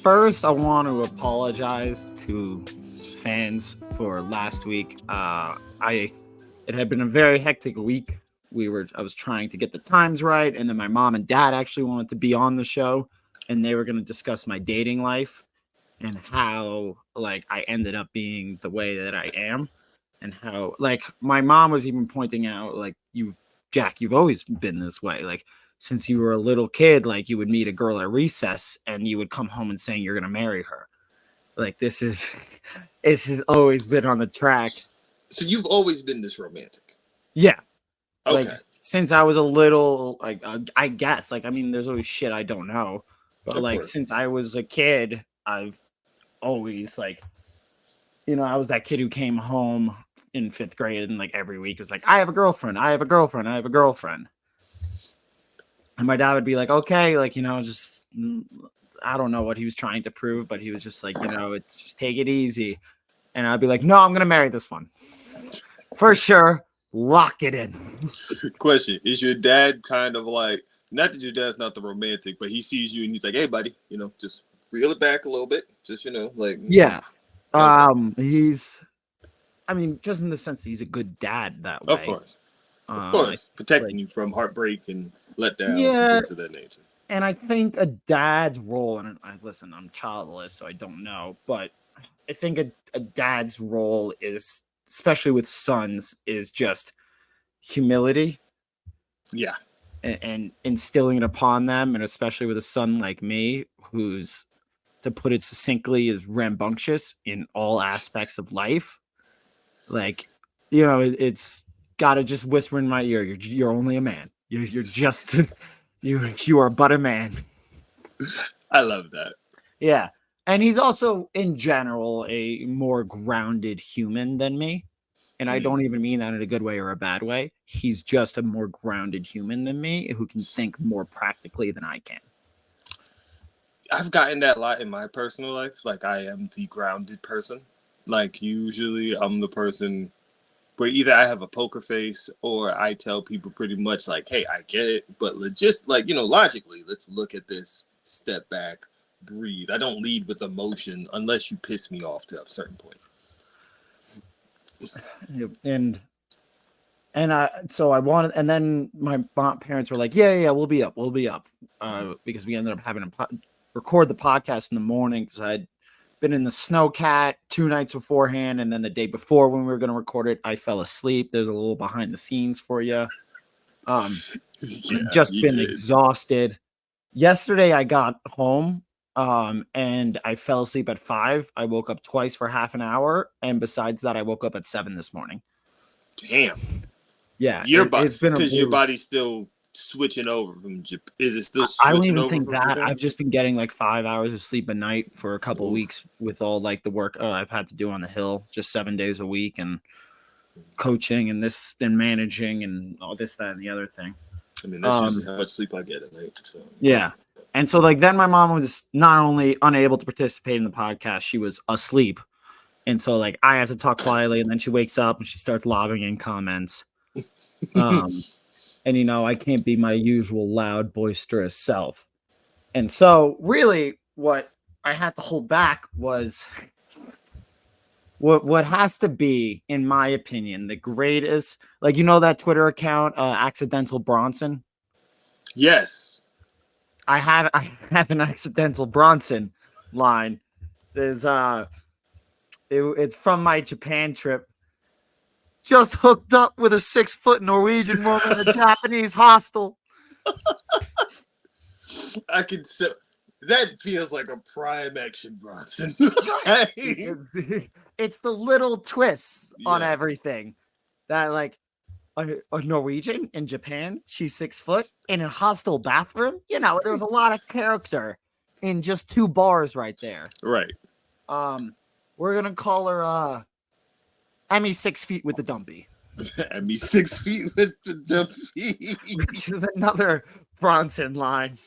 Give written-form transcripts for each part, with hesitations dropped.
First, I want to apologize to fans for last week. It had been a very hectic week. I was trying to get the times right, and then my mom and dad actually wanted to be on the show, and they were going to discuss my dating life and how like I ended up being the way that I am, and how like my mom was even pointing out like Jack, you've always been this way. Like since you were a little kid, like you would meet a girl at recess and you would come home and saying you're gonna marry her. Like this is this has always been on the track. So you've always been this romantic. Yeah. Okay. Like since I was a little, like I guess, like I mean, there's always shit I don't know, but Of like course. since I was a kid, I've always like, I was that kid who came home in 5th grade and like every week was like, I have a girlfriend, I have a girlfriend, I have a girlfriend, and my dad would be like, okay, like just I don't know what he was trying to prove, but he was just like, it's just take it easy, and I'd be like, no, I'm gonna marry this one for sure. Lock it in. Question: is your dad kind of like, not that your dad's not the romantic, but he sees you and he's like, "Hey, buddy, just reel it back a little bit, just like." Yeah. Okay. He's, I mean, just in the sense that he's a good dad that Of way. course, protecting like, you from heartbreak and letdowns yeah, and things of that nature. and I think a dad's role, and listen, I'm childless, so I don't know, but I think a dad's role is, especially with sons, is just humility. Yeah. And instilling it upon them, and especially with a son like me, who's, to put it succinctly, is rambunctious in all aspects of life. Like, it's got to just whisper in my ear, you're only a man. You're just you are but a man. I love that. Yeah. And he's also, in general, a more grounded human than me. And I don't even mean that in a good way or a bad way. He's just a more grounded human than me who can think more practically than I can. I've gotten that a lot in my personal life. Like, I am the grounded person. Like, usually I'm the person where either I have a poker face or I tell people pretty much like, hey, I get it, but just like, logically, let's look at this, step back, breathe. I don't lead with emotion unless you piss me off to a certain point. And so I wanted, and then my parents were like, yeah, we'll be up. Because we ended up having to record the podcast in the morning because I'd been in the Snowcat 2 nights beforehand, and then the day before when we were going to record it, I fell asleep. There's a little behind the scenes for you. Just been exhausted. Yesterday I got home, and I fell asleep at 5. I woke up twice for half an hour, and besides that, I woke up at 7 this morning. Damn. Yeah, it's been because your body's still switching over from. Is it still switching over? I don't even think that. Japan? I've just been getting like 5 hours of sleep a night for a couple weeks with all like the work I've had to do on the hill, just 7 days a week, and coaching and this and managing and all this, that, and the other thing. I mean, that's usually how much sleep I get at night. So. Yeah. And so like then my mom was not only unable to participate in the podcast, she was asleep. And so like I have to talk quietly, and then she wakes up and she starts lobbing in comments. And I can't be my usual loud, boisterous self. And so really what I had to hold back was what has to be, in my opinion, the greatest, like that Twitter account, Accidental Bronson? Yes. I have an Accidental Bronson line. There's it's from my Japan trip. Just hooked up with a 6-foot Norwegian woman in a Japanese hostel. I could say that feels like a prime action Bronson. It's the little twists on everything that like a Norwegian in Japan, she's 6 foot in a hostel bathroom. There was a lot of character in just 2 bars right there. Right. We're gonna call her Emmy 6 feet with the dumpy. Emmy 6 feet with the dumpy. Which is another Bronson line.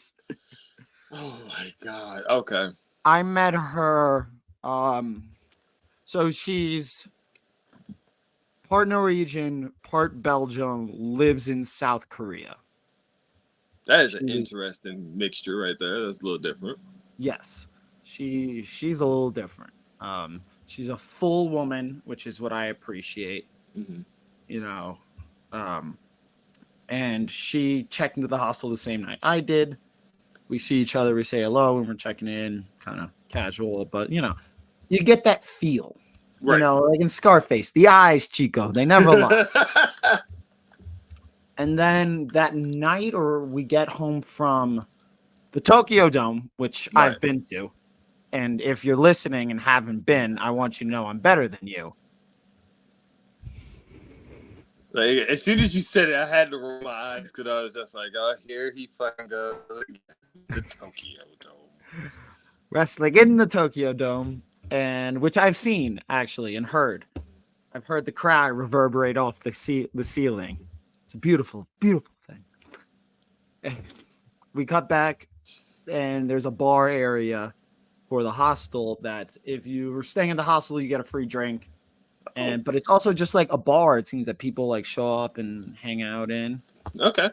Oh my God. Okay. I met her. So she's part Norwegian, part Belgium, lives in South Korea. That is an interesting mixture right there. That's a little different. Yes, she's a little different. She's a full woman, which is what I appreciate. Mm-hmm. You know, and she checked into the hostel the same night I did. We see each other, we say hello, and we're checking in, kind of casual, but you get that feel. Right. Like in Scarface, the eyes, Chico, they never lie. And then that night, or we get home from the Tokyo Dome, which Right. I've been to. And if you're listening and haven't been, I want you to know I'm better than you. Like, as soon as you said it, I had to roll my eyes because I was just like, oh, here he fucking goes again. The Tokyo Dome. Wrestling in the Tokyo Dome, and which I've seen, actually, and heard. I've heard the crowd reverberate off the ceiling. It's a beautiful, beautiful thing. And we cut back, and there's a bar area for the hostel that if you were staying in the hostel, you get a free drink. But it's also just like a bar. It seems that people like show up and hang out in. Okay.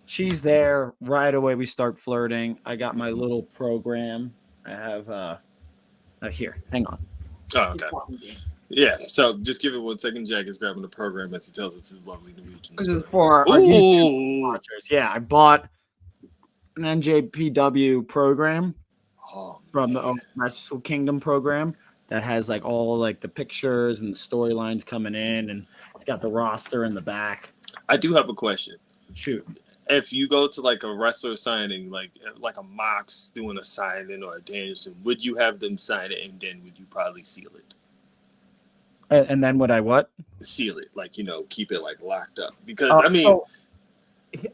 She's there right away. We start flirting. I got my little program. I have here. Hang on. Oh, okay. Yeah. So just give it 1 second. Jack is grabbing the program as he tells us his lovely Norwegian. This is for our YouTube watchers. Yeah, I bought an NJPW program from the Wrestle Kingdom program. That has like all like the pictures and storylines coming in, and it's got the roster in the back. I do have a question. Shoot. If you go to like a wrestler signing, like a Mox doing a signing or a Danielson, would you have them sign it and then would you probably seal it? And then would I what? Seal it, like keep it like locked up because I mean.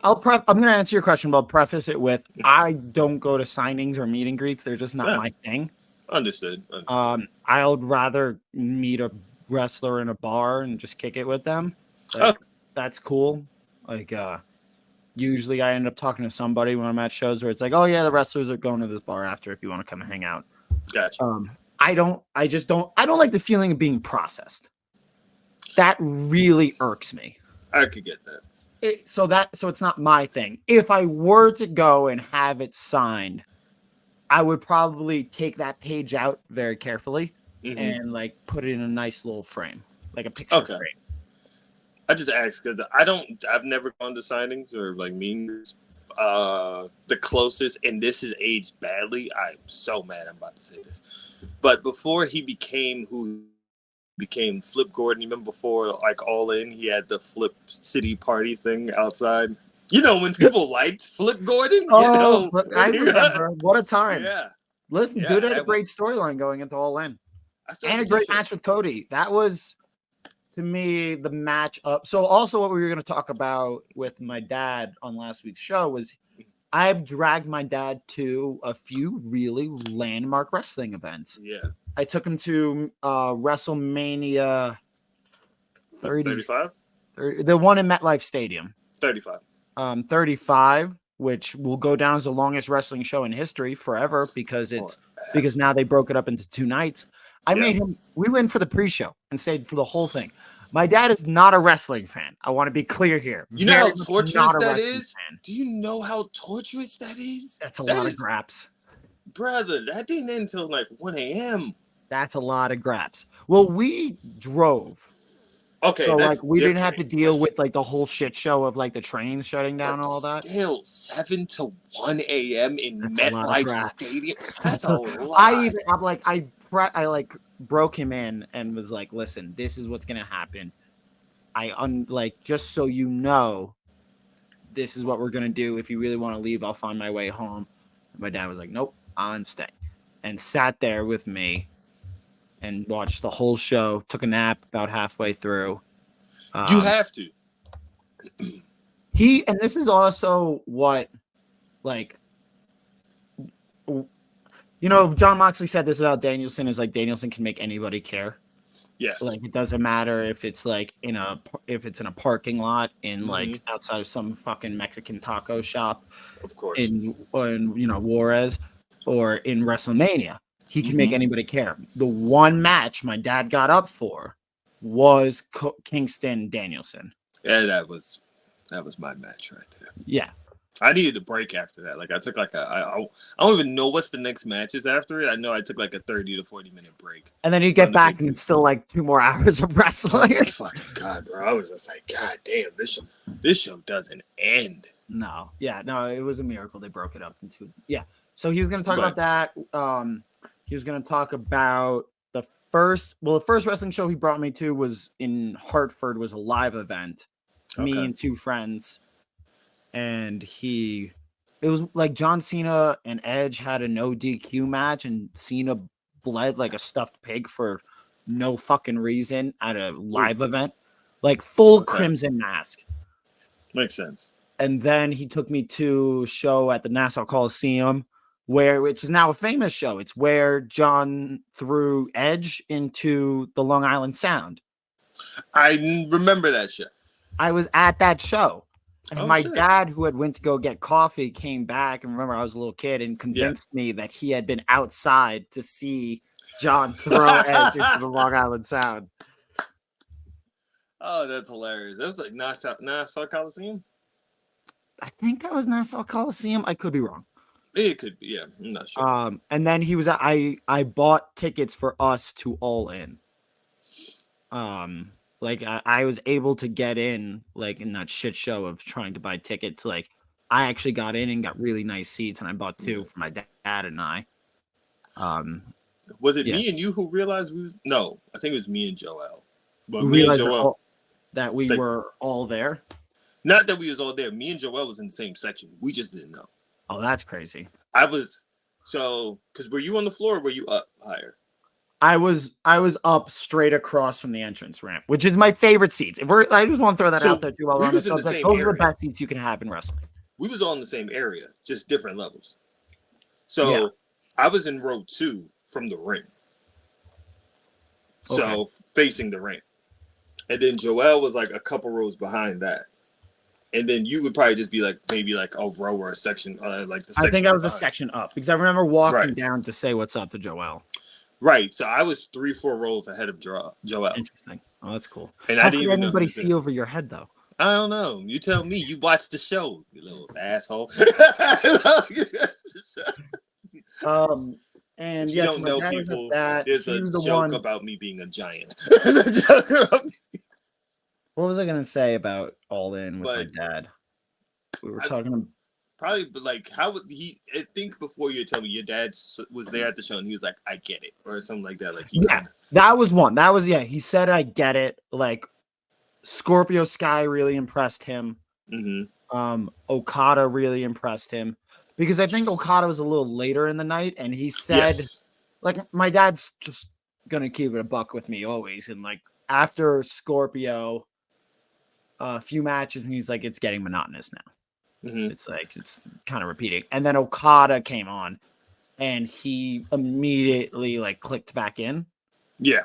I'm going to answer your question, but I'll preface it with I don't go to signings or meet and greets. They're just not my thing. Understood. I would rather meet a wrestler in a bar and just kick it with them. Like, that's cool. Like, usually I end up talking to somebody when I'm at shows where it's like, oh yeah, the wrestlers are going to this bar after if you want to come and hang out. Gotcha. I don't like the feeling of being processed. That really irks me. I could get that. So it's not my thing. If I were to go and have it signed, I would probably take that page out very carefully and like put it in a nice little frame, like a picture frame. I just asked because I've never gone to signings or like meetings. The closest, and this is aged badly. I'm so mad I'm about to say this, but before he became who he became, Flip Gordon. You remember before like All In, he had the Flip City party thing outside. When people liked Flip Gordon, I remember. What a time. Yeah. Listen, dude had a great storyline going into All In. And a great match with Cody. That was, to me, the match up. So also what we were going to talk about with my dad on last week's show was I've dragged my dad to a few really landmark wrestling events. Yeah. I took him to WrestleMania 35? The one in MetLife Stadium. 35. 35, which will go down as the longest wrestling show in history forever because now they broke it up into 2 nights. We went for the pre-show and stayed for the whole thing. My dad is not a wrestling fan. I want to be clear here. You know how torturous that is? Do you know how torturous that is? That's a lot of graps. Brother, that didn't end until like 1 a.m. That's a lot of graps. Well, we drove. Okay, so like we didn't have to deal with like the whole shit show of like the trains shutting down and all that. Still 7 to 1 a.m. in MetLife Stadium. That's a lot. I broke him in and was like, listen, this is what's gonna happen. Just so you know, this is what we're gonna do. If you really want to leave, I'll find my way home. And my dad was like, nope, I'm staying, and sat there with me and watched the whole show. Took a nap about halfway through. You have to. And this is also what, John Moxley said this about Danielson is like Danielson can make anybody care. Yes. Like it doesn't matter if it's like if it's in a parking lot in like outside of some fucking Mexican taco shop, of course, in Juarez, or in WrestleMania. He can make anybody care. The one match my dad got up for was Kingston Danielson. Yeah, that was my match right there. Yeah. I needed a break after that. Like I took like I don't even know what's the next matches after it. I know I took like a 30 to 40-minute break. And then you get back and it's still like 2 more hours of wrestling. Oh, fucking God, bro. I was just like, God damn, this show doesn't end. No. Yeah, no, it was a miracle they broke it up into. Yeah. So he was going to talk about that. He was going to talk about the first wrestling show he brought me to was in Hartford, was a live event. Okay. Me and 2 friends. And it was like John Cena and Edge had a no DQ match, and Cena bled like a stuffed pig for no fucking reason at a live event, like full Crimson Mask. Makes sense. And then he took me to a show at the Nassau Coliseum, which is now a famous show. It's where John threw Edge into the Long Island Sound. I remember that show. I was at that show. And my dad, who had went to go get coffee, came back. And remember, I was a little kid and convinced me that he had been outside to see John throw Edge into the Long Island Sound. Oh, that's hilarious. That was like Nassau Coliseum? I think that was Nassau Coliseum. I could be wrong. It could be, yeah. I'm not sure. And then he was I bought tickets for us to All In. Like I was able to get in, like in that shit show of trying to buy tickets. Like I actually got in and got really nice seats, and I bought 2 for my dad and I. Was it me and you who realized we was? No, I think it was me and Joel. But we realized that we were all there. Not that we was all there. Me and Joel was in the same section. We just didn't know. Oh, that's crazy. Because were you on the floor or were you up higher? I was up straight across from the entrance ramp, which is my favorite seats. I just want to throw that out there too. While we're on the subject, those are the best seats you can have in wrestling. We was all in the same area, just different levels. So I was in row 2 from the ring. So facing the ring. And then Joel was like a couple rows behind that. And then you would probably just be like maybe like a row or a section, like the section. I think I was a section up because I remember walking down to say what's up to Joel. Right. So I was 3-4 rows ahead of Joel. Interesting. Oh, that's cool. And how did anybody see over your head though? I don't know. You tell me. You watched the show, you little asshole. And you don't know people. There's a joke about me being a giant. What was I gonna say about All In with my dad? We were talking. Probably, but like, how would he? I think before you tell me your dad was there at the show and he was like, "I get it," or something like that. Like, that was one. That was He said, "I get it." Like, Scorpio Sky really impressed him. Mm-hmm. Okada really impressed him because I think Okada was a little later in the night, and he said, "Like, my dad's just gonna keep it a buck with me always." And like after Scorpio, a few matches, and he's like, "It's getting monotonous now." Mm-hmm. It's like it's kind of repeating. And then Okada came on, and he immediately like clicked back in. Yeah,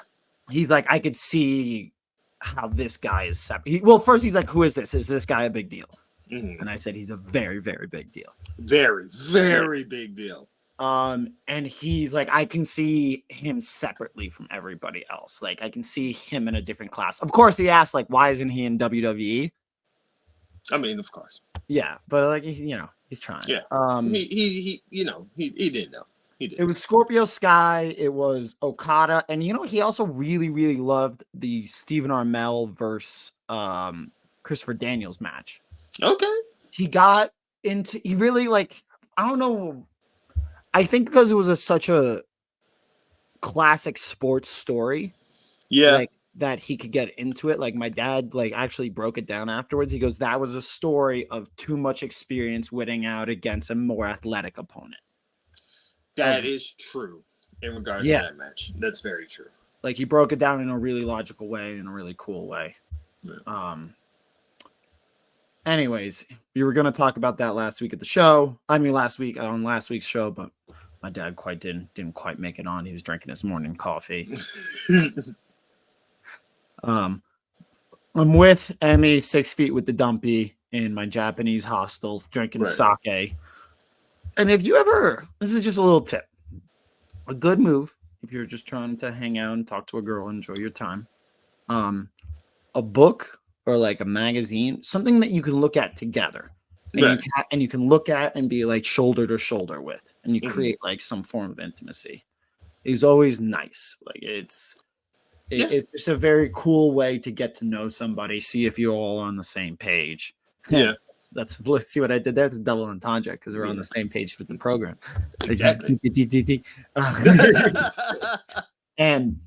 he's like, I could see how this guy is separate. Well, first he's like, "Who is this? Is this guy a big deal?" Mm-hmm. And I said, "He's a very, very big deal. Very, very big deal." And he's like, I can see him separately from everybody else. Like, I can see him in a different class. Of course, he asked, like, why isn't he in WWE? I mean, of course. Yeah, but like, he's trying. Yeah. He didn't know. He did. It was Scorpio Sky. It was Okada, and he also really, really loved the Stephen Amell versus Christopher Daniels match. Okay. He really like. I don't know. I think because it was such a classic sports story. Yeah. Like, that he could get into it. Like, my dad like actually broke it down afterwards. He goes, that was a story of too much experience winning out against a more athletic opponent. That is true in regards to that match. That's very true. Like, he broke it down in a really logical way, in a really cool way. Yeah. Anyways, we were going to talk about that last week at the show. I mean, last week's show, but my dad didn't quite make it on. He was drinking his morning coffee. I'm with Emmy 6 feet with the dumpy in my Japanese hostels, drinking sake. And if you ever, this is just a little tip, a good move if you're just trying to hang out and talk to a girl, enjoy your time. A book or like a magazine, something that you can look at together. and Right. you can look at and be like shoulder to shoulder with, and you Mhm. create like some form of intimacy. He's always nice. Like Yeah. it's just a very cool way to get to know somebody, see if you're all on the same page. Yeah. That's let's see what I did there. It's a double entendre because we're on Yeah. the same page with the program. Exactly. And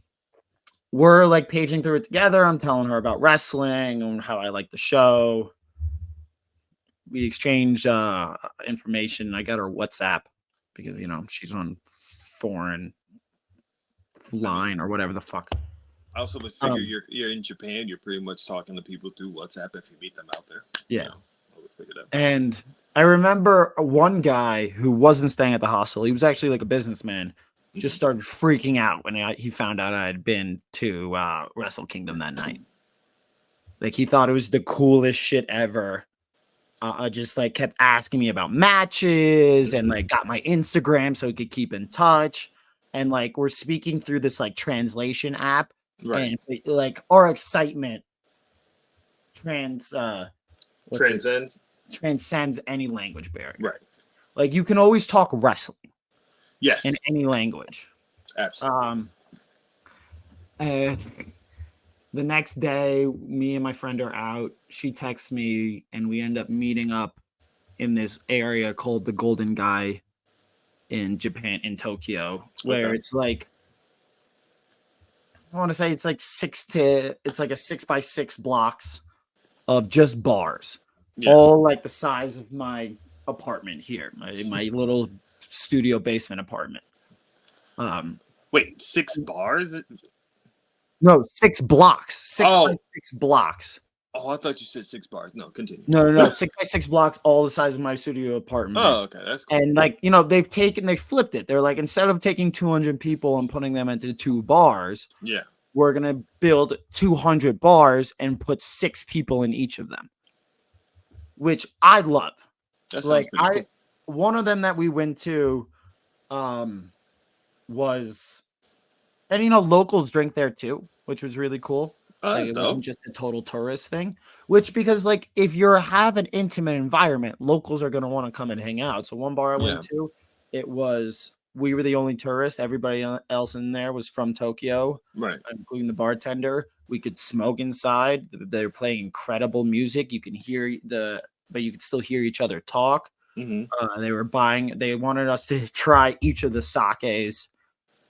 we're like paging through it together. I'm telling her about wrestling and how I like the show. We exchange information. I got her WhatsApp because she's on foreign line or whatever the fuck. I also would figure you're in Japan. You're pretty much talking to people through WhatsApp if you meet them out there. Yeah, I would figure that. And I remember one guy who wasn't staying at the hostel. He was actually like a businessman. Just started freaking out when he found out I had been to Wrestle Kingdom that night. Like he thought it was the coolest shit ever. Just like kept asking me about matches and like got my Instagram so he could keep in touch. And like we're speaking through this like translation app, Right. and like our excitement transcends any language barrier. Right. Like you can always talk wrestling. Yes. In any language. Absolutely. The next day, me and my friend are out. She texts me, and we end up meeting up in this area called the Golden Guy in Japan, in Tokyo, where it's like, I want to say it's like it's like a 6x6 blocks of just bars, all like the size of my apartment here, my little studio basement apartment. Wait, 6 bars? No, 6 blocks. 6x6 blocks. Oh, I thought you said 6 bars. No, continue. No. 6x6 blocks, all the size of my studio apartment. Oh, okay, that's cool. And like they flipped it. They're like, instead of taking 200 people and putting them into 2 bars, we're gonna build 200 bars and put 6 people in each of them, which I love. That like cool. One of them that we went to, was, and locals drink there too, which was really cool. Like, it wasn't just a total tourist thing. Which, because like if you have an intimate environment, locals are gonna want to come and hang out. So one bar I went to, we were the only tourists. Everybody else in there was from Tokyo, right? Including the bartender. We could smoke inside. They were playing incredible music. You can hear but you could still hear each other talk. Mm-hmm. They wanted us to try each of the sakes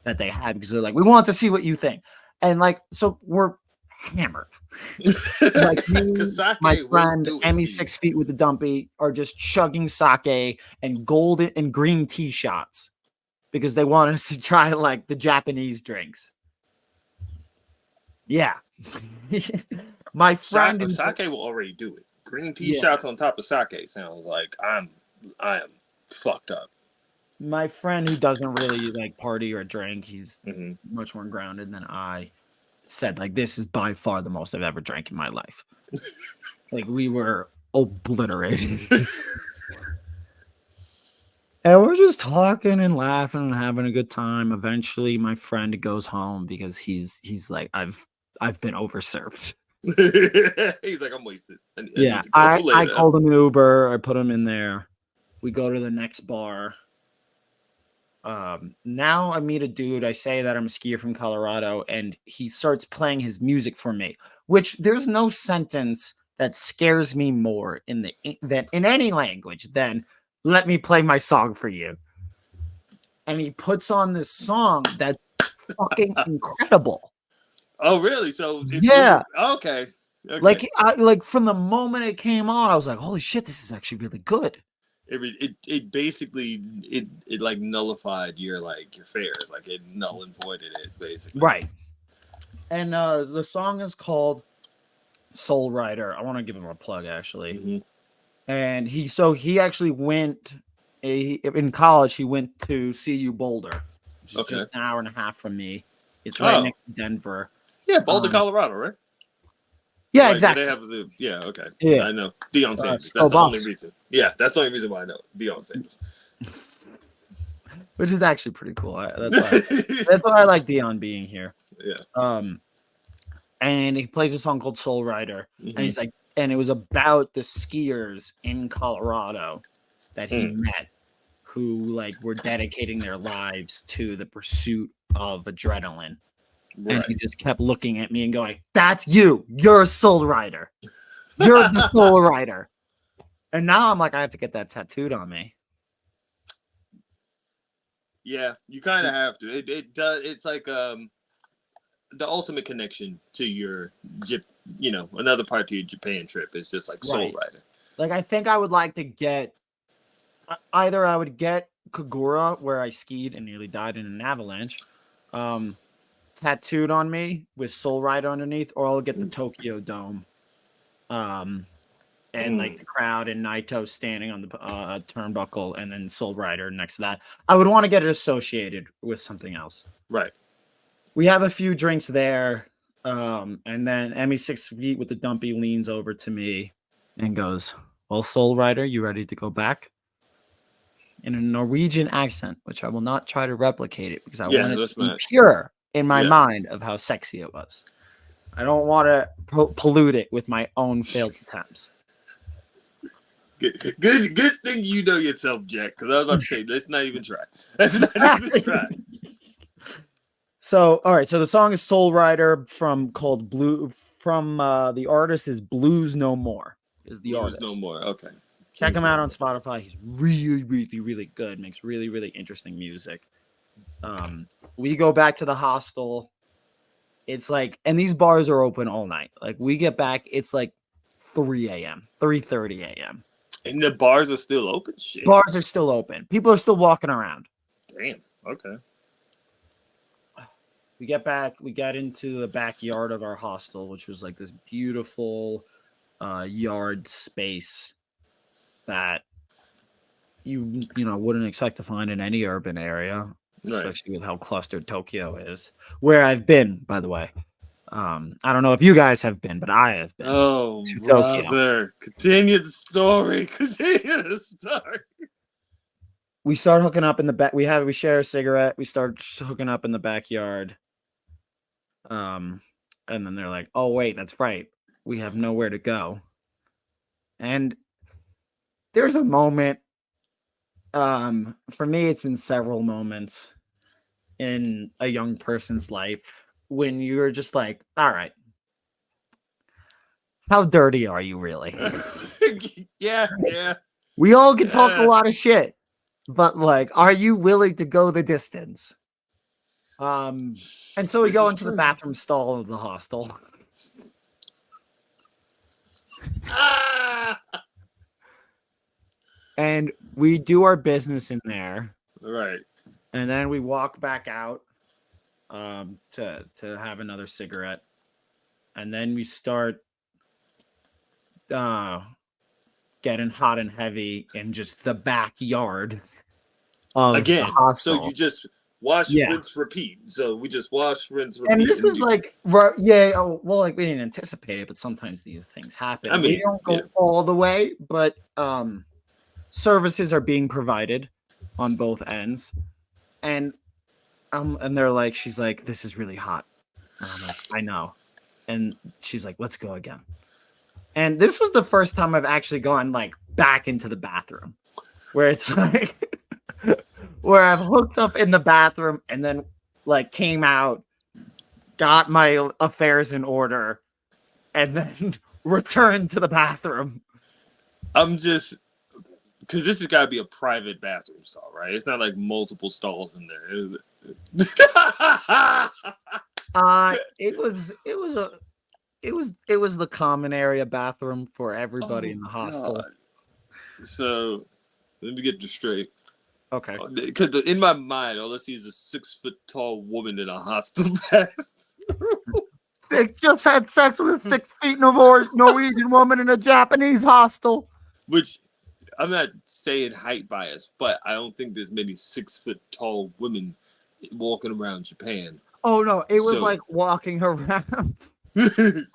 that they had because they're like, we want to see what you think. And like, so we're hammered. Like my friend Emmy 6 feet with the dumpy are just chugging sake and golden and green tea shots because they want us to try like the Japanese drinks. Yeah. My friend sake will already do it. Green tea shots on top of sake sounds like I am fucked up. My friend who doesn't really like party or drink, he's much more grounded than I, said like, this is by far the most I've ever drank in my life. Like we were obliterated. And we're just talking and laughing and having a good time. Eventually my friend goes home because he's like, I've been overserved. He's like, I'm wasted. I called him an Uber. I put him in there. We go to the next bar. Now I meet a dude. I say that I'm a skier from Colorado, and he starts playing his music for me, which there's no sentence that scares me more than in any language than let me play my song for you. And he puts on this song that's fucking incredible. Oh, really? So okay. Like from the moment it came on, I was like, holy shit, this is actually really good. It basically like nullified your fears, like it null and voided it basically. Right. And the song is called Soul Rider. I want to give him a plug actually. Mm-hmm. And he actually went in college. He went to CU Boulder, which is just an hour and a half from me. It's right next to Denver. Yeah, Boulder, Colorado, right? Yeah, exactly. They have okay. Yeah, I know. Deion Sanders. That's the only reason. Yeah, that's the only reason why I know Deion Sanders. Which is actually pretty cool. That's why I like Deion being here. Yeah. And he plays a song called Soul Rider, and he's like, and it was about the skiers in Colorado that he met, who like were dedicating their lives to the pursuit of adrenaline. Right. And he just kept looking at me and going, "That's you. You're a soul rider. You're the soul rider." And now I'm like, I have to get that tattooed on me. Yeah, you kind of have to. It does. It's like the ultimate connection to your, another part to your Japan trip is just like Soul Rider. Like, I think I would like to get either I would get Kagura, where I skied and nearly died in an avalanche, tattooed on me with Soul Rider underneath, or I'll get the Tokyo Dome. And like the crowd and Naito standing on the turnbuckle, and then Soul Rider next to that. I would want to get it associated with something else. Right. We have a few drinks there, and then Emmy 6 feet with the dumpy leans over to me and goes, "Well, Soul Rider, you ready to go back?" In a Norwegian accent, which I will not try to replicate it because I want it to be pure in my mind of how sexy it was. I don't want to pollute it with my own failed attempts. Good thing you know yourself, Jack. Because I was about to say, let's not even try. Let's not even try. So, all right. So the song is Soul Rider called Blue. From the artist is Blues No More. Is the artist Blues No More? Okay. Check him out on Spotify. He's really, really, really good. Makes really, really interesting music. We go back to the hostel. It's like, and these bars are open all night. Like we get back, it's like 3 a.m., 3:30 a.m. And the bars are still open? Shit. Bars are still open. People are still walking around. Damn. Okay. We get back. We got into the backyard of our hostel, which was like this beautiful yard space that you wouldn't expect to find in any urban area, especially with how clustered Tokyo is. Where I've been, by the way. I don't know if you guys have been, but I have been. Oh, brother. Continue the story. We start hooking up in the back. We share a cigarette. We start hooking up in the backyard. And then they're like, "Oh, wait, that's right. We have nowhere to go." And there's a moment. For me, it's been several moments in a young person's life when you're just like, all right, how dirty are you really? Yeah. We all can talk a lot of shit, but like, are you willing to go the distance? And so we go into the bathroom stall of the hostel. And we do our business in there. Right. And then we walk back out to have another cigarette. And then we start getting hot and heavy in just the backyard of again. The hostel. So you just wash, rinse, repeat. So we just wash, rinse, repeat. And this was like, like we didn't anticipate it, but sometimes these things happen. I mean, we don't go all the way, but services are being provided on both ends. And they're like, she's like, "This is really hot." And I'm like, "I know." And she's like, "Let's go again." And this was the first time I've actually gone like back into the bathroom, where it's like, where I've hooked up in the bathroom and then like came out, got my affairs in order, and then returned to the bathroom. I'm just, because this has got to be a private bathroom stall, right? It's not like multiple stalls in there, is it? It was the common area bathroom for everybody in the hostel. God. So let me get this straight. Okay. Because in my mind, all I see is a 6 foot tall woman in a hostel bathroom. Just had sex with a 6 feet Norwegian woman in a Japanese hostel. Which, I'm not saying height bias, but I don't think there's many 6 foot tall women walking around Japan. Oh no, it was like walking around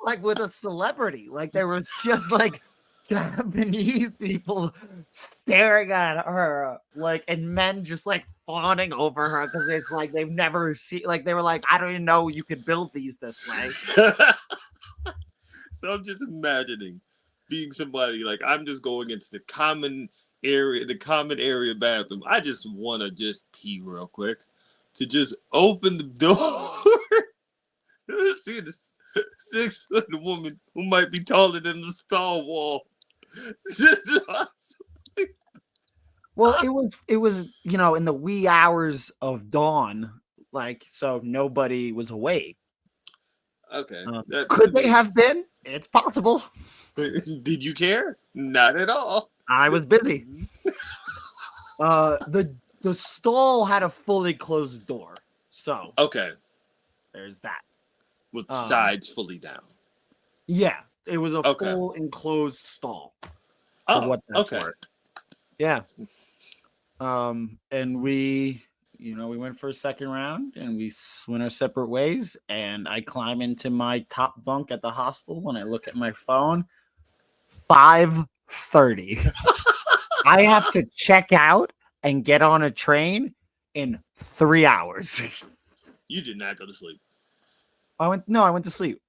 like with a celebrity. Like there was just like Japanese people staring at her, like, and men just like fawning over her because it's like they've never seen. Like they were like, "I don't even know you could build these this way." So I'm just imagining being somebody like I'm just going into the common area bathroom. I just want to just pee real quick. To just open the door, see this 6-foot woman who might be taller than the stall wall. Just Well, it was in the wee hours of dawn, like so nobody was awake. okay. Could they have been? It's possible. Did you care? Not at all. I was busy. The stall had a fully closed door, so okay, there's that. with the sides fully down. Yeah, it was a full enclosed stall. Oh, what that's worth. Yeah. And we went for a second round, and we went our separate ways. And I climb into my top bunk at the hostel when I look at my phone. 5:30. I have to check out and get on a train in 3 hours. You did not go to sleep. I went to sleep.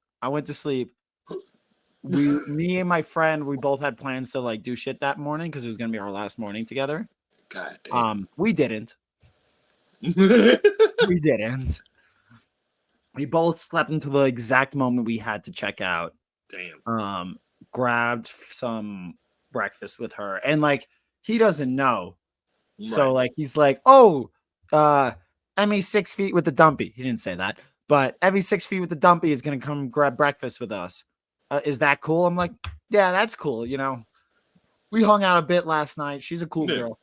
Me and my friend, we both had plans to like do shit that morning because it was gonna be our last morning together. God damn. We didn't. We didn't. We both slept until the exact moment we had to check out. Damn. Grabbed some breakfast with her, and like he doesn't know. Right. So like he's like, oh, Emmy 6 feet with the dumpy. He didn't say that, but Emmy 6 feet with the dumpy is gonna come grab breakfast with us. Is that cool? I'm like, yeah, that's cool. We hung out a bit last night. She's a cool girl.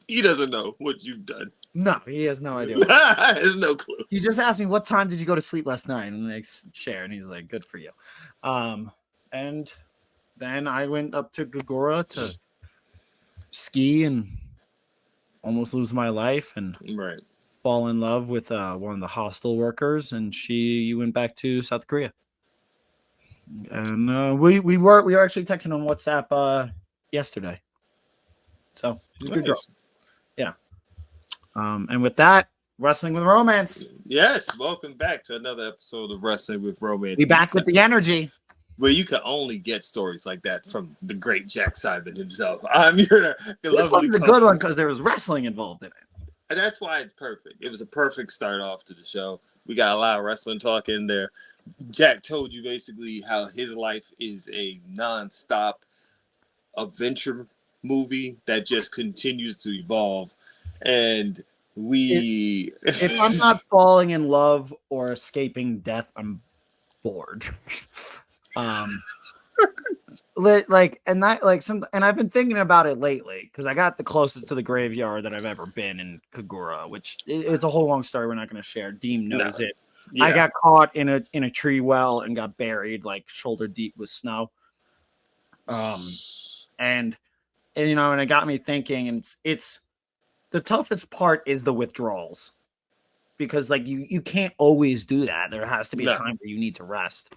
He doesn't know what you've done. No, he has no idea. He has no clue. He just asked me, what time did you go to sleep last night? And I share, and he's like, good for you. And then I went up to Gagura to ski and almost lose my life and fall in love with one of the hostel workers, and she went back to South Korea. And we were actually texting on WhatsApp yesterday. So she's a good girl. Yeah. And with that, Wrestling with Romance. Yes, welcome back to another episode of Wrestling with Romance. Be back with the energy. Where you can only get stories like that from the great Jack Simon himself. I'm your This one's a good one because there was wrestling involved in it. And that's why it's perfect. It was a perfect start off to the show. We got a lot of wrestling talk in there. Jack told you basically how his life is a non-stop adventure movie that just continues to evolve. And if I'm not falling in love or escaping death, I'm bored. And I've been thinking about it lately because I got the closest to the graveyard that I've ever been in Kagura, which it's a whole long story we're not going to share. Deem knows it. Yeah. I got caught in a tree well and got buried like shoulder deep with snow. And it got me thinking, and it's the toughest part is the withdrawals, because like you can't always do that. There has to be a time where you need to rest.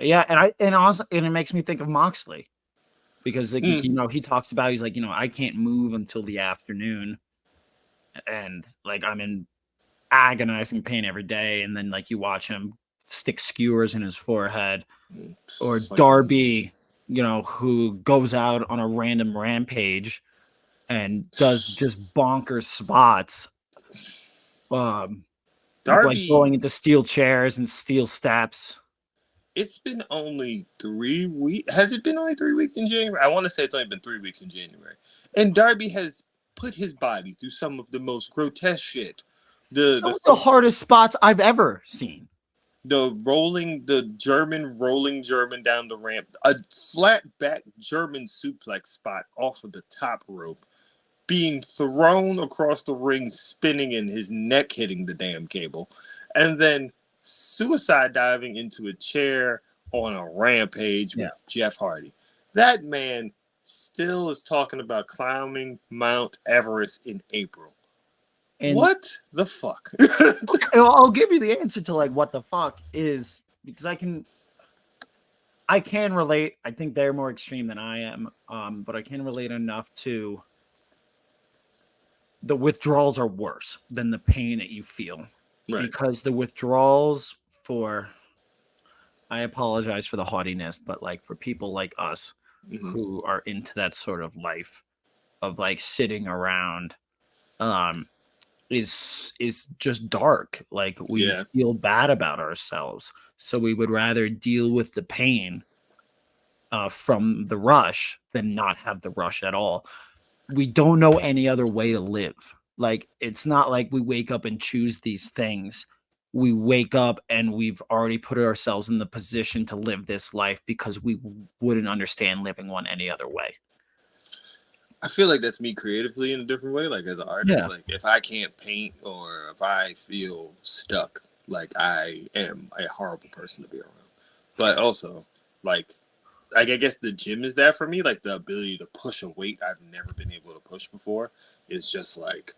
Yeah, and it makes me think of Moxley, because like he talks about, he's like, I can't move until the afternoon, and like I'm in agonizing pain every day, and then like you watch him stick skewers in his forehead, or Darby, who goes out on a random rampage and does just bonkers spots. Darby, like going into steel chairs and steel steps. It's been only 3 weeks. Has it been only 3 weeks in January? I want to say it's only been 3 weeks in January. And Darby has put his body through some of the most grotesque shit. Some of the hardest spots I've ever seen. The German rolling down the ramp, a flat back German suplex spot off of the top rope, being thrown across the ring, spinning, and his neck hitting the damn cable, and then suicide diving into a chair on a rampage with Jeff Hardy. That man still is talking about climbing Mount Everest in April. And what the fuck? I'll give you the answer to like what the fuck is, because I can relate. I think they're more extreme than I am, but I can relate enough to the withdrawals are worse than the pain that you feel, because the withdrawals for I apologize for the haughtiness, but like for people like us Mhm. who are into that sort of life of like sitting around, um, is just dark. Like we Yeah. feel bad about ourselves, so we would rather deal with the pain from the rush than not have the rush at all. We don't know any other way to live. Like it's not like we wake up and choose these things. We wake up and we've already put ourselves in the position to live this life because we wouldn't understand living one any other way. I feel like that's me creatively in a different way. Like as an artist, Yeah. like if I can't paint or if I feel stuck, like I am a horrible person to be around. But also, like I guess the gym is that for me. Like the ability to push a weight I've never been able to push before is just like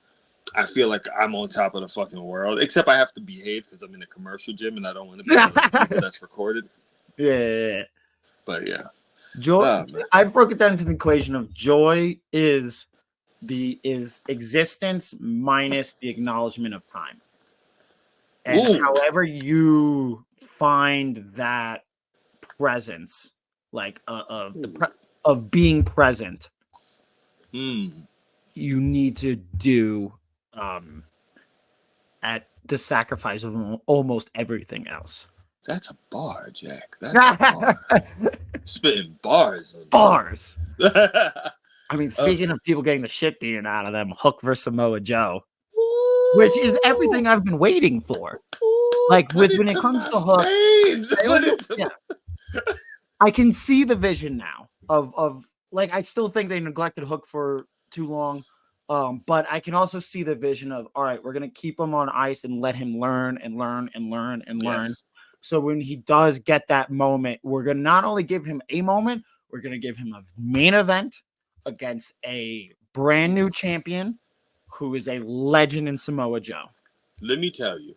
I feel like I'm on top of the fucking world. Except I have to behave because I'm in a commercial gym and I don't want to be one of the people that's recorded. Yeah. But yeah, Joy. oh man, I've broken it down to the equation of joy is existence minus the acknowledgement of time. And ooh, however you find that presence, like of being present, mm, you need to do um, at the sacrifice of almost everything else. that's a bar, Jack. That's a bar. Spitting bars on Bars. this. I mean, Uh, speaking of people getting the shit beaten out of them, Hook versus Samoa Joe, which is ooh, everything I've been waiting for. ooh, Like put with it when it to comes my to Hook, veins. Put it to yeah, my... I can see the vision now of like I still think they neglected Hook for too long. But I can also see the vision of all right, we're gonna keep him on ice and let him learn and learn and learn and learn. Yes. So when he does get that moment, we're gonna not only give him a moment, we're gonna give him a main event against a brand new champion who is a legend in Samoa Joe. Let me tell you,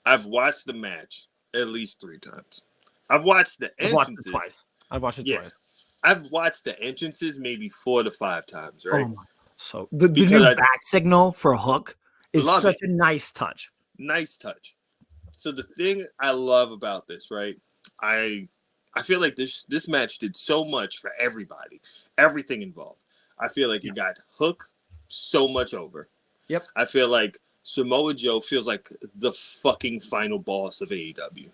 I've watched the match at least 3 times. I've watched the I've watched it entrances. twice. I've watched it Yeah. twice. I've watched the entrances maybe 4 to 5 times, Oh right? my god. So the Because new I back signal for Hook is love such it. a nice touch. Nice touch. So the thing I love about this, right? I I feel like this match did so much for everybody, everything involved. I feel like Yeah. it got Hook so much over. Yep. I feel like Samoa Joe feels like the fucking final boss of AEW,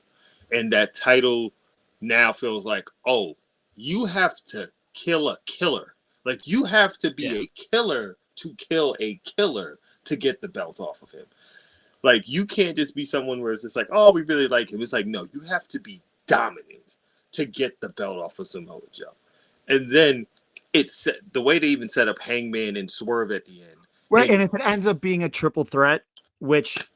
and that title now feels like, oh, you have to kill a killer. Like you have to Yeah. be a killer to kill a killer to get the belt off of him. Like you can't just be someone where it's just like, oh, we really like him. It's like, no, you have to be dominant to get the belt off of Samoa Joe. And then it's the way they even set up Hangman and Swerve at the end. Right. And And if it ends up being a triple threat, which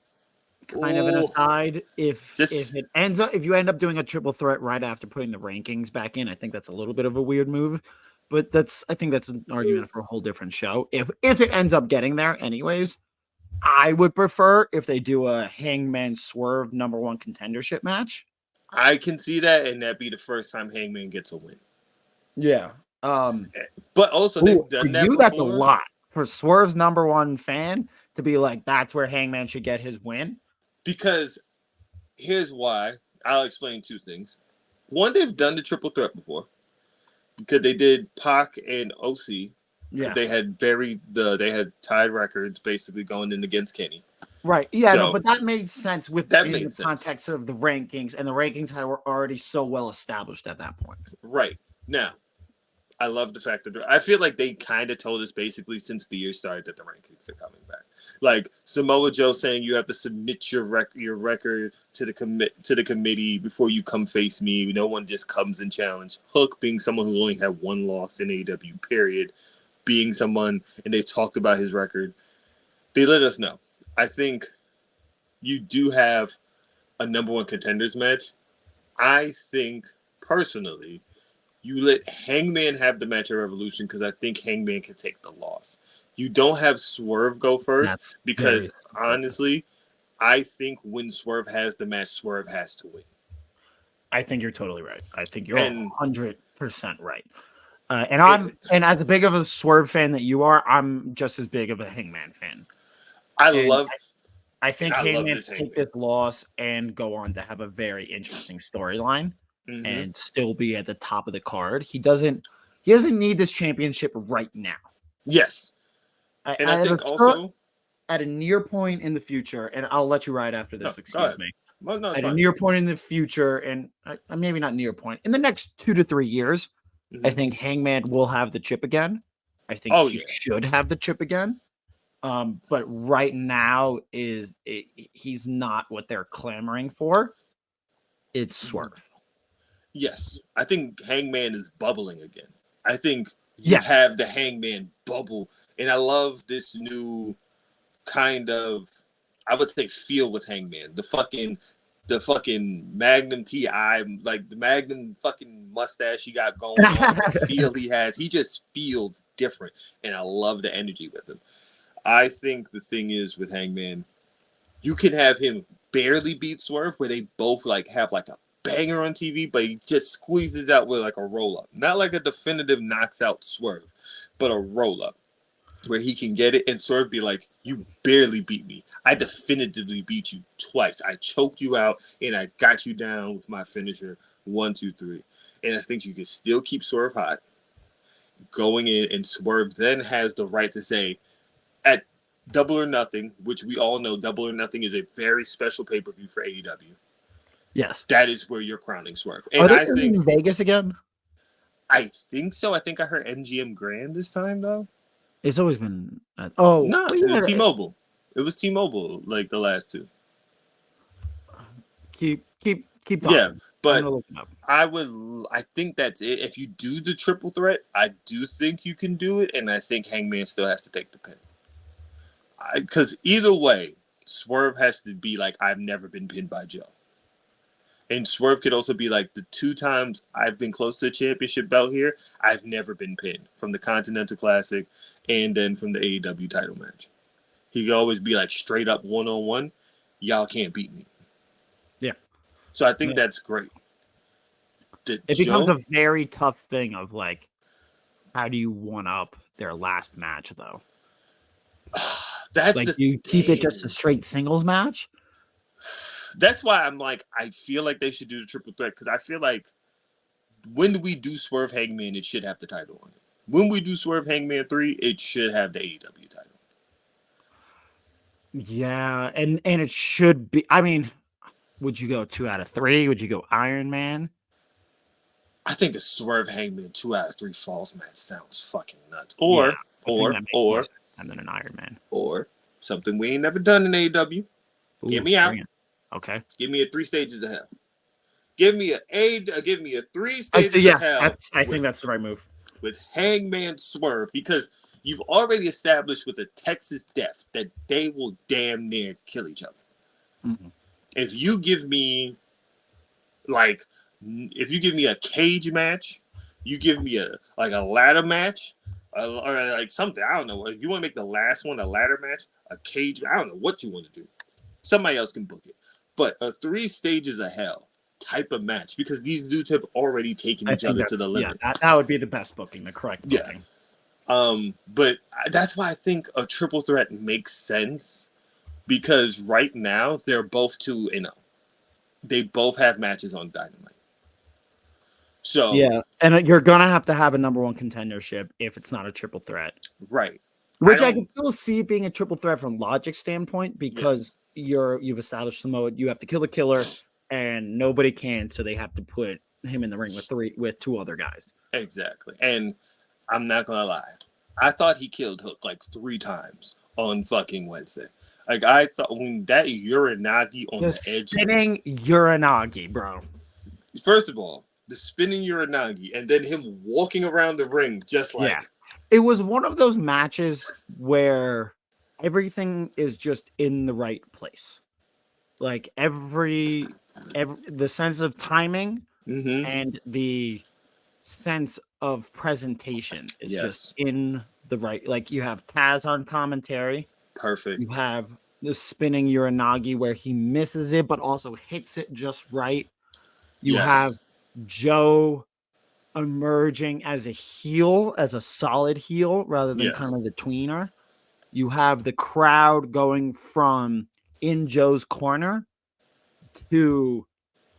kind of an oh, aside, if just it ends up if you end up doing a triple threat right after putting the rankings back in, I think that's a little bit of a weird move. But I think that's an argument for a whole different show. If it ends up getting there anyways, I would prefer if they do a Hangman Swerve #1 contendership match. I can see that, and that'd be the first time Hangman gets a win. Yeah. Um But also, Ooh, they've for done that you, that's a before. lot. For Swerve's #1 fan to be like, that's where Hangman should get his win. Because here's why. I'll explain 2 things. One, they've done the triple threat before because they did Pac and OC because Yeah. they had tied records basically going in against Kenny. Right. Yeah, no, So but that made sense that within made the sense. context of the rankings, and the rankings were already so well established at that point. Right. Now, I love the fact that I feel like they kind of told us basically since the year started that the rankings are coming back. Like Samoa Joe saying you have to submit your record to the committee before you come face me. No one just comes and challenge. Hook being someone who only had 1 loss in AEW period, being someone and they talked about his record. They let us know. I think you do have a #1 contenders match. I think personally you let Hangman have the match at Revolution because I think Hangman can take the loss. You don't have Swerve go first That's very because smart. honestly, I think when Swerve has the match, Swerve has to win. I think you're totally right. I think you're And 100% right. And as big of a Swerve fan that you are, I'm just as big of a Hangman fan. I And love I think I love Hangman this take Hangman. this loss and go on to have a very interesting storyline. and still be at the top of the card. He doesn't need this championship right now. Yes. And I think also at a near point in the future, and I'll let you ride after this, excuse me. Well, no, at a near point in the future, and maybe not near point, in the next 2 to 3 years, I think Hangman will have the chip again. I think he should have the chip again. But right now he's not what they're clamoring for. It's Swerve. Yes. I think Hangman is bubbling again. I think you have the Hangman bubble. And I love this new kind of, I would say, feel with Hangman. The fucking Magnum TI, like the Magnum fucking mustache he got going on, the feel he has. He just feels different. And I love the energy with him. I think the thing is with Hangman, you can have him barely beat Swerve, where they both like have like a banger on TV, but he just squeezes out with like a roll up, not like a definitive knocks out Swerve, but a roll up where he can get it and Swerve be like, "You barely beat me. I definitively beat you twice. I choked you out and I got you down with my finisher 1, 2, 3." And I think you can still keep Swerve hot going in, and Swerve then has the right to say, at Double or Nothing, which we all know Double or Nothing is a very special pay-per-view for AEW. Yes. That is where you're crowning Swerve. And Are they in Vegas again? I think so. I think I heard MGM Grand this time, though. It's always been... it was T-Mobile. It was T-Mobile, like the last two. Keep talking. Yeah, but I think that's it. If you do the triple threat, I do think you can do it, and I think Hangman still has to take the pin. Because either way, Swerve has to be like, I've never been pinned by Joe. And Swerve could also be like, the 2 times I've been close to the championship belt here, I've never been pinned, from the Continental Classic and then from the AEW title match. He could always be like, straight up 1-on-1, y'all can't beat me. Yeah. So I think that's great. It becomes a very tough thing of like, how do you one up their last match though? That's like, you keep it just a straight singles match? That's why I'm like, I feel like they should do the triple threat, because I feel like when we do Swerve Hangman, it should have the title on it. When we do Swerve Hangman 3, it should have the AEW title. Yeah, and it should be. I mean, would you go 2 out of 3? Would you go Iron Man? I think a Swerve Hangman 2 out of 3 falls match sounds fucking nuts. Or and then an Iron Man. Or something we ain't never done in AEW. Get me out. Okay. Give me a 3 stages of hell. Give me a 3 stages of hell. I think that's the right move. With Hangman Swerve, because you've already established with a Texas Death that they will damn near kill each other. Mm-hmm. If you give me a cage match, you give me a ladder match, or like something, I don't know. If you want to make the last one a ladder match, a cage, I don't know what you want to do. Somebody else can book it. But a 3 stages of hell type of match, because these dudes have already taken each other to the limit. Yeah, that would be the best booking, the correct booking. Yeah. But that's why I think a triple threat makes sense, because right now they're both 2-0. They both have matches on Dynamite. So yeah, and you're gonna have to have a number 1 contendership if it's not a triple threat, right? Which I can still see being a triple threat from logic standpoint, because you've established the mode. You have to kill the killer, and nobody can, so they have to put him in the ring with 2 other guys. Exactly, and I'm not gonna lie, I thought he killed Hook like 3 times on fucking Wednesday. Like, I thought when that Uranagi on the edge, spinning Uranagi, bro. First of all, the spinning Uranagi, and then him walking around the ring just like. Yeah. It was one of those matches where everything is just in the right place. Like every the sense of timing and the sense of presentation is just in the right. Like, you have Taz on commentary. Perfect. You have the spinning Uranagi where he misses it, but also hits it just right. You have Joe emerging as a heel, as a solid heel, rather than kind of the tweener. You have the crowd going from in Joe's corner to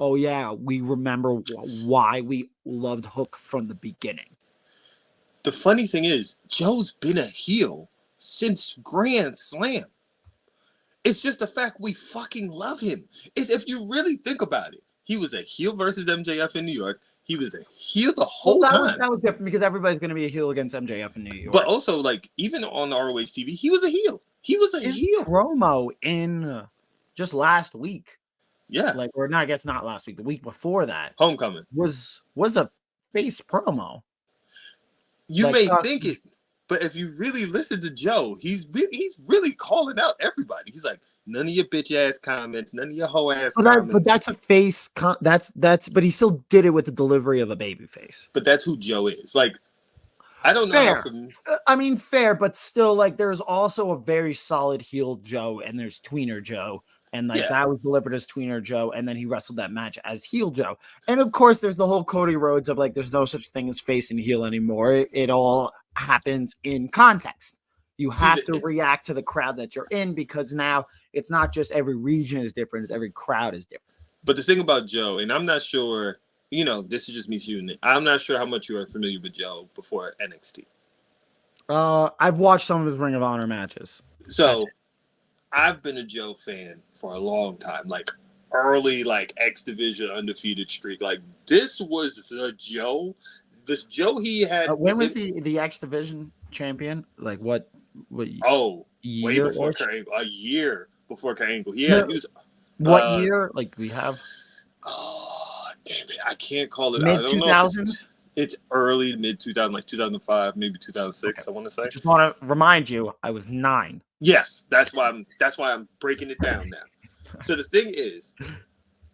Oh yeah, we remember why we loved Hook from the beginning. The funny thing is, Joe's been a heel since Grand Slam. It's just the fact we fucking love him. If you really think about it, he was a heel versus MJF in New York. He was a heel the whole time. That was different because everybody's going to be a heel against MJF in New York. But also, like, even on ROH TV, he was a heel. He was a heel. Promo in just last week. Yeah. Like, or not, I guess not last week. The week before that. Homecoming. Was a face promo. You may think it, but if you really listen to Joe, he's really calling out everybody. He's like, none of your bitch ass comments, none of your hoe ass comments. But that's a face. But he still did it with the delivery of a baby face. But that's who Joe is. Like, I don't know. Fair. I mean, fair, but still, like, there's also a very solid heel Joe, and there's Tweener Joe. And like that was delivered as Tweener Joe, and then he wrestled that match as heel Joe. And of course, there's the whole Cody Rhodes of like, there's no such thing as face and heel anymore. It all happens in context. You have to react to the crowd that you're in, because now it's not just every region is different; it's every crowd is different. But the thing about Joe, and I'm not sure, this is just me shooting it. I'm not sure how much you are familiar with Joe before NXT. I've watched some of his Ring of Honor matches. So I've been a Joe fan for a long time, like early, like X Division undefeated streak. Like, this was the Joe. This Joe he had. When was the X Division champion? Like what? Oh, way before Kurt Angle. A year before Kurt Angle. He was. What year? Like we have. Oh damn it! I can't call it. Mid-2000s. It's early mid 2000, like 2005, maybe 2006. Okay. I want to say. I just want to remind you, I was 9. Yes, that's why I'm breaking it down now. So the thing is,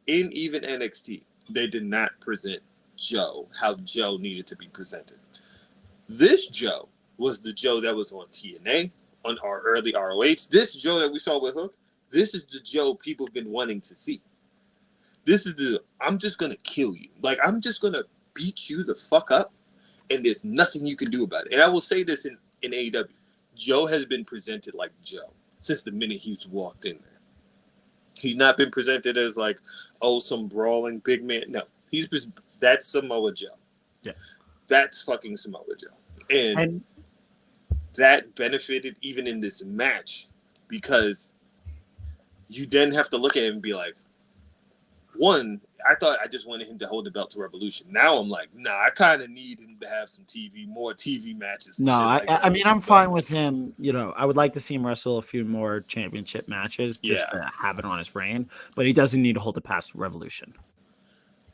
in even NXT, they did not present Joe how Joe needed to be presented. This Joe was the Joe that was on TNA, on our early ROH. This Joe that we saw with Hook, this is the Joe people have been wanting to see. This is I'm just going to kill you. Like, I'm just going to beat you the fuck up, and there's nothing you can do about it. And I will say this in AEW. Joe has been presented like Joe since the minute he's walked in there. He's not been presented as like, some brawling big man. No, that's Samoa Joe. Yeah, that's fucking Samoa Joe, and that benefited even in this match, because you then have to look at him and be like, one, I thought I just wanted him to hold the belt to Revolution. Now I'm like, nah, I kind of need him to have some more TV matches. No, I mean, I'm fine with him. I would like to see him wrestle a few more championship matches just to have it on his reign, but he doesn't need to hold it past Revolution.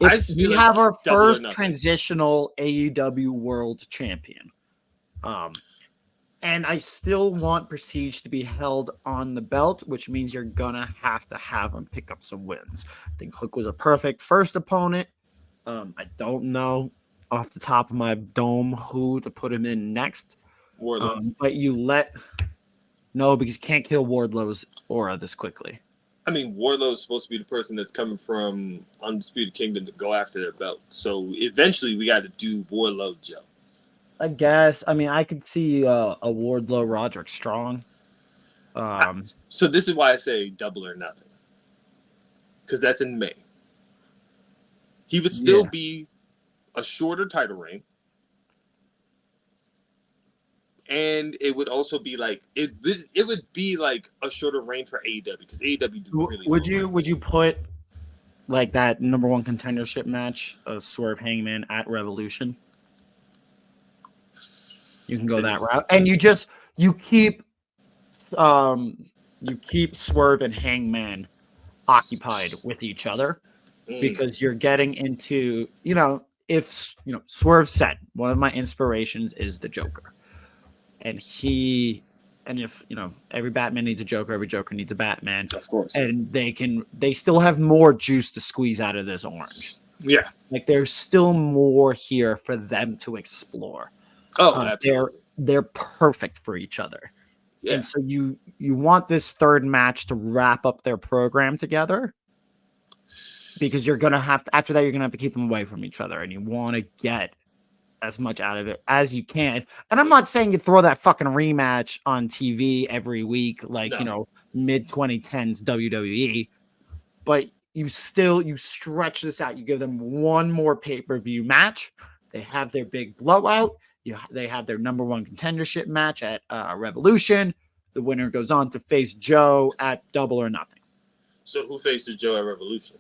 We have our first transitional AEW World Champion. And I still want Prestige to be held on the belt, which means you're going to have him pick up some wins. I think Hook was a perfect first opponent. I don't know off the top of my dome who to put him in next. Wardlow. But because you can't kill Wardlow's aura this quickly. I mean, Wardlow's supposed to be the person that's coming from Undisputed Kingdom to go after their belt. So eventually we got to do Wardlow Joe. I guess. I mean, I could see a Wardlow Roderick Strong. So this is why I say double or nothing. Because that's in May. He would still be a shorter title reign. And it would also be like it would be like a shorter reign for AEW, because AEW do really. Would you put like that number one contendership match of Swerve Hangman at Revolution? You can go that route, and you keep Swerve and Hangman occupied with each other, because you're getting into if Swerve said one of my inspirations is the Joker, and if every Batman needs a Joker, every Joker needs a Batman, of course, and they still have more juice to squeeze out of this orange. Yeah, like there's still more here for them to explore. Oh, absolutely. They're perfect for each other. Yeah. And so you want this third match to wrap up their program together, because you're going to have to, after that, you're going to have to keep them away from each other, and you want to get as much out of it as you can. And I'm not saying you throw that fucking rematch on TV every week, like, mid 2010s WWE, but you stretch this out. You give them one more pay-per-view match. They have their big blowout. They have their number one contendership match at Revolution. The winner goes on to face Joe at Double or Nothing. So who faces Joe at Revolution?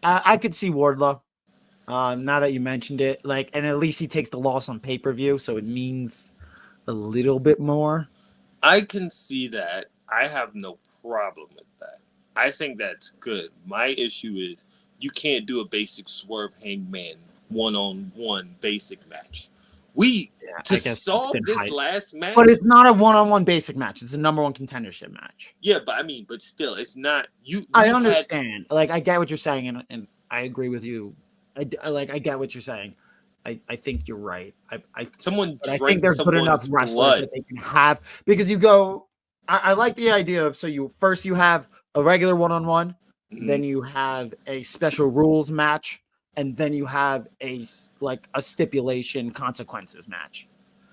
I could see Wardlow. Now that you mentioned it, and at least he takes the loss on pay-per-view, so it means a little bit more. I can see that. I have no problem with that. I think that's good. My issue is you can't do a basic Swerve Hangman one-on-one basic match. To solve this last match, but it's not a one-on-one basic match. It's a number one contendership match. Yeah, but still, it's not you. I understand. I get what you're saying, and I agree with you. I get what you're saying. I think you're right. I think there's good enough wrestlers that they can have, because you go. I like the idea of, so you have a regular one-on-one, then you have a special rules match, and then you have a stipulation consequences match.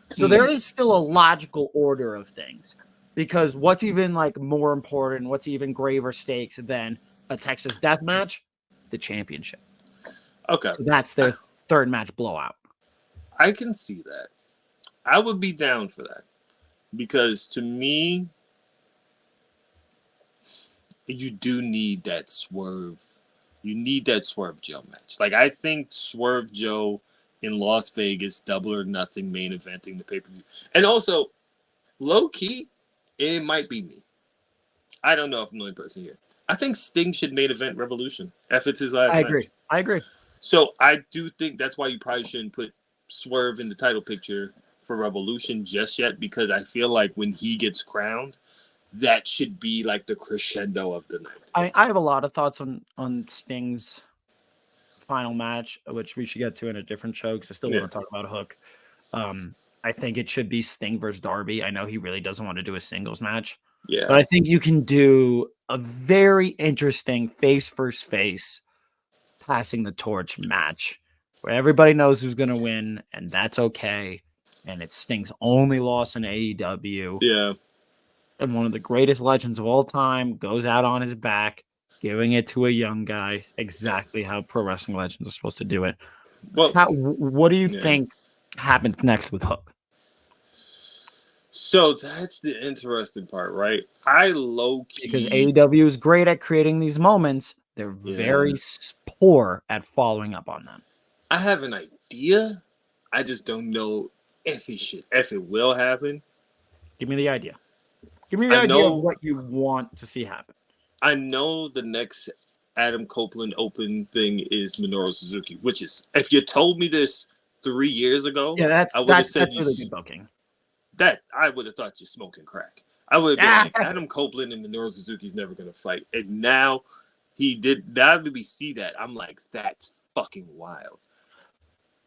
So there is still a logical order of things, because what's even more important, what's even graver stakes than a Texas death match? The championship. Okay. So that's their third match blowout. I can see that. I would be down for that, because to me, you do need that Swerve. You need that Swerve Joe match. I think Swerve Joe in Las Vegas, Double or Nothing, main eventing the pay-per-view. And also, low-key, it might be me. I don't know if I'm the only person here. I think Sting should main event Revolution if it's his last match. I agree. So I do think that's why you probably shouldn't put Swerve in the title picture for Revolution just yet, because I feel like when he gets crowned, that should be the crescendo of the night. I have a lot of thoughts on Sting's final match, which we should get to in a different show, because I still want to talk about Hook. I think it should be Sting versus Darby. I know he really doesn't want to do a singles match. Yeah. But I think you can do a very interesting face versus face passing the torch match where everybody knows who's going to win, and that's okay. And it's Sting's only loss in AEW. Yeah. And one of the greatest legends of all time goes out on his back, giving it to a young guy, exactly how pro wrestling legends are supposed to do it. Well, what do you think happens next with Hook? So that's the interesting part, right? I low-key... Because AEW is great at creating these moments. They're very poor at following up on them. I have an idea. I just don't know if it will happen. Give me the idea. Give me the idea of what you want to see happen. I know the next Adam Copeland Open thing is Minoru Suzuki, which is, if you told me this 3 years ago, I would have said really good booking. That I would have thought you're smoking crack. I would have been Adam Copeland and Minoru Suzuki's never gonna fight, and now he did. Now that we see that, I'm like, that's fucking wild.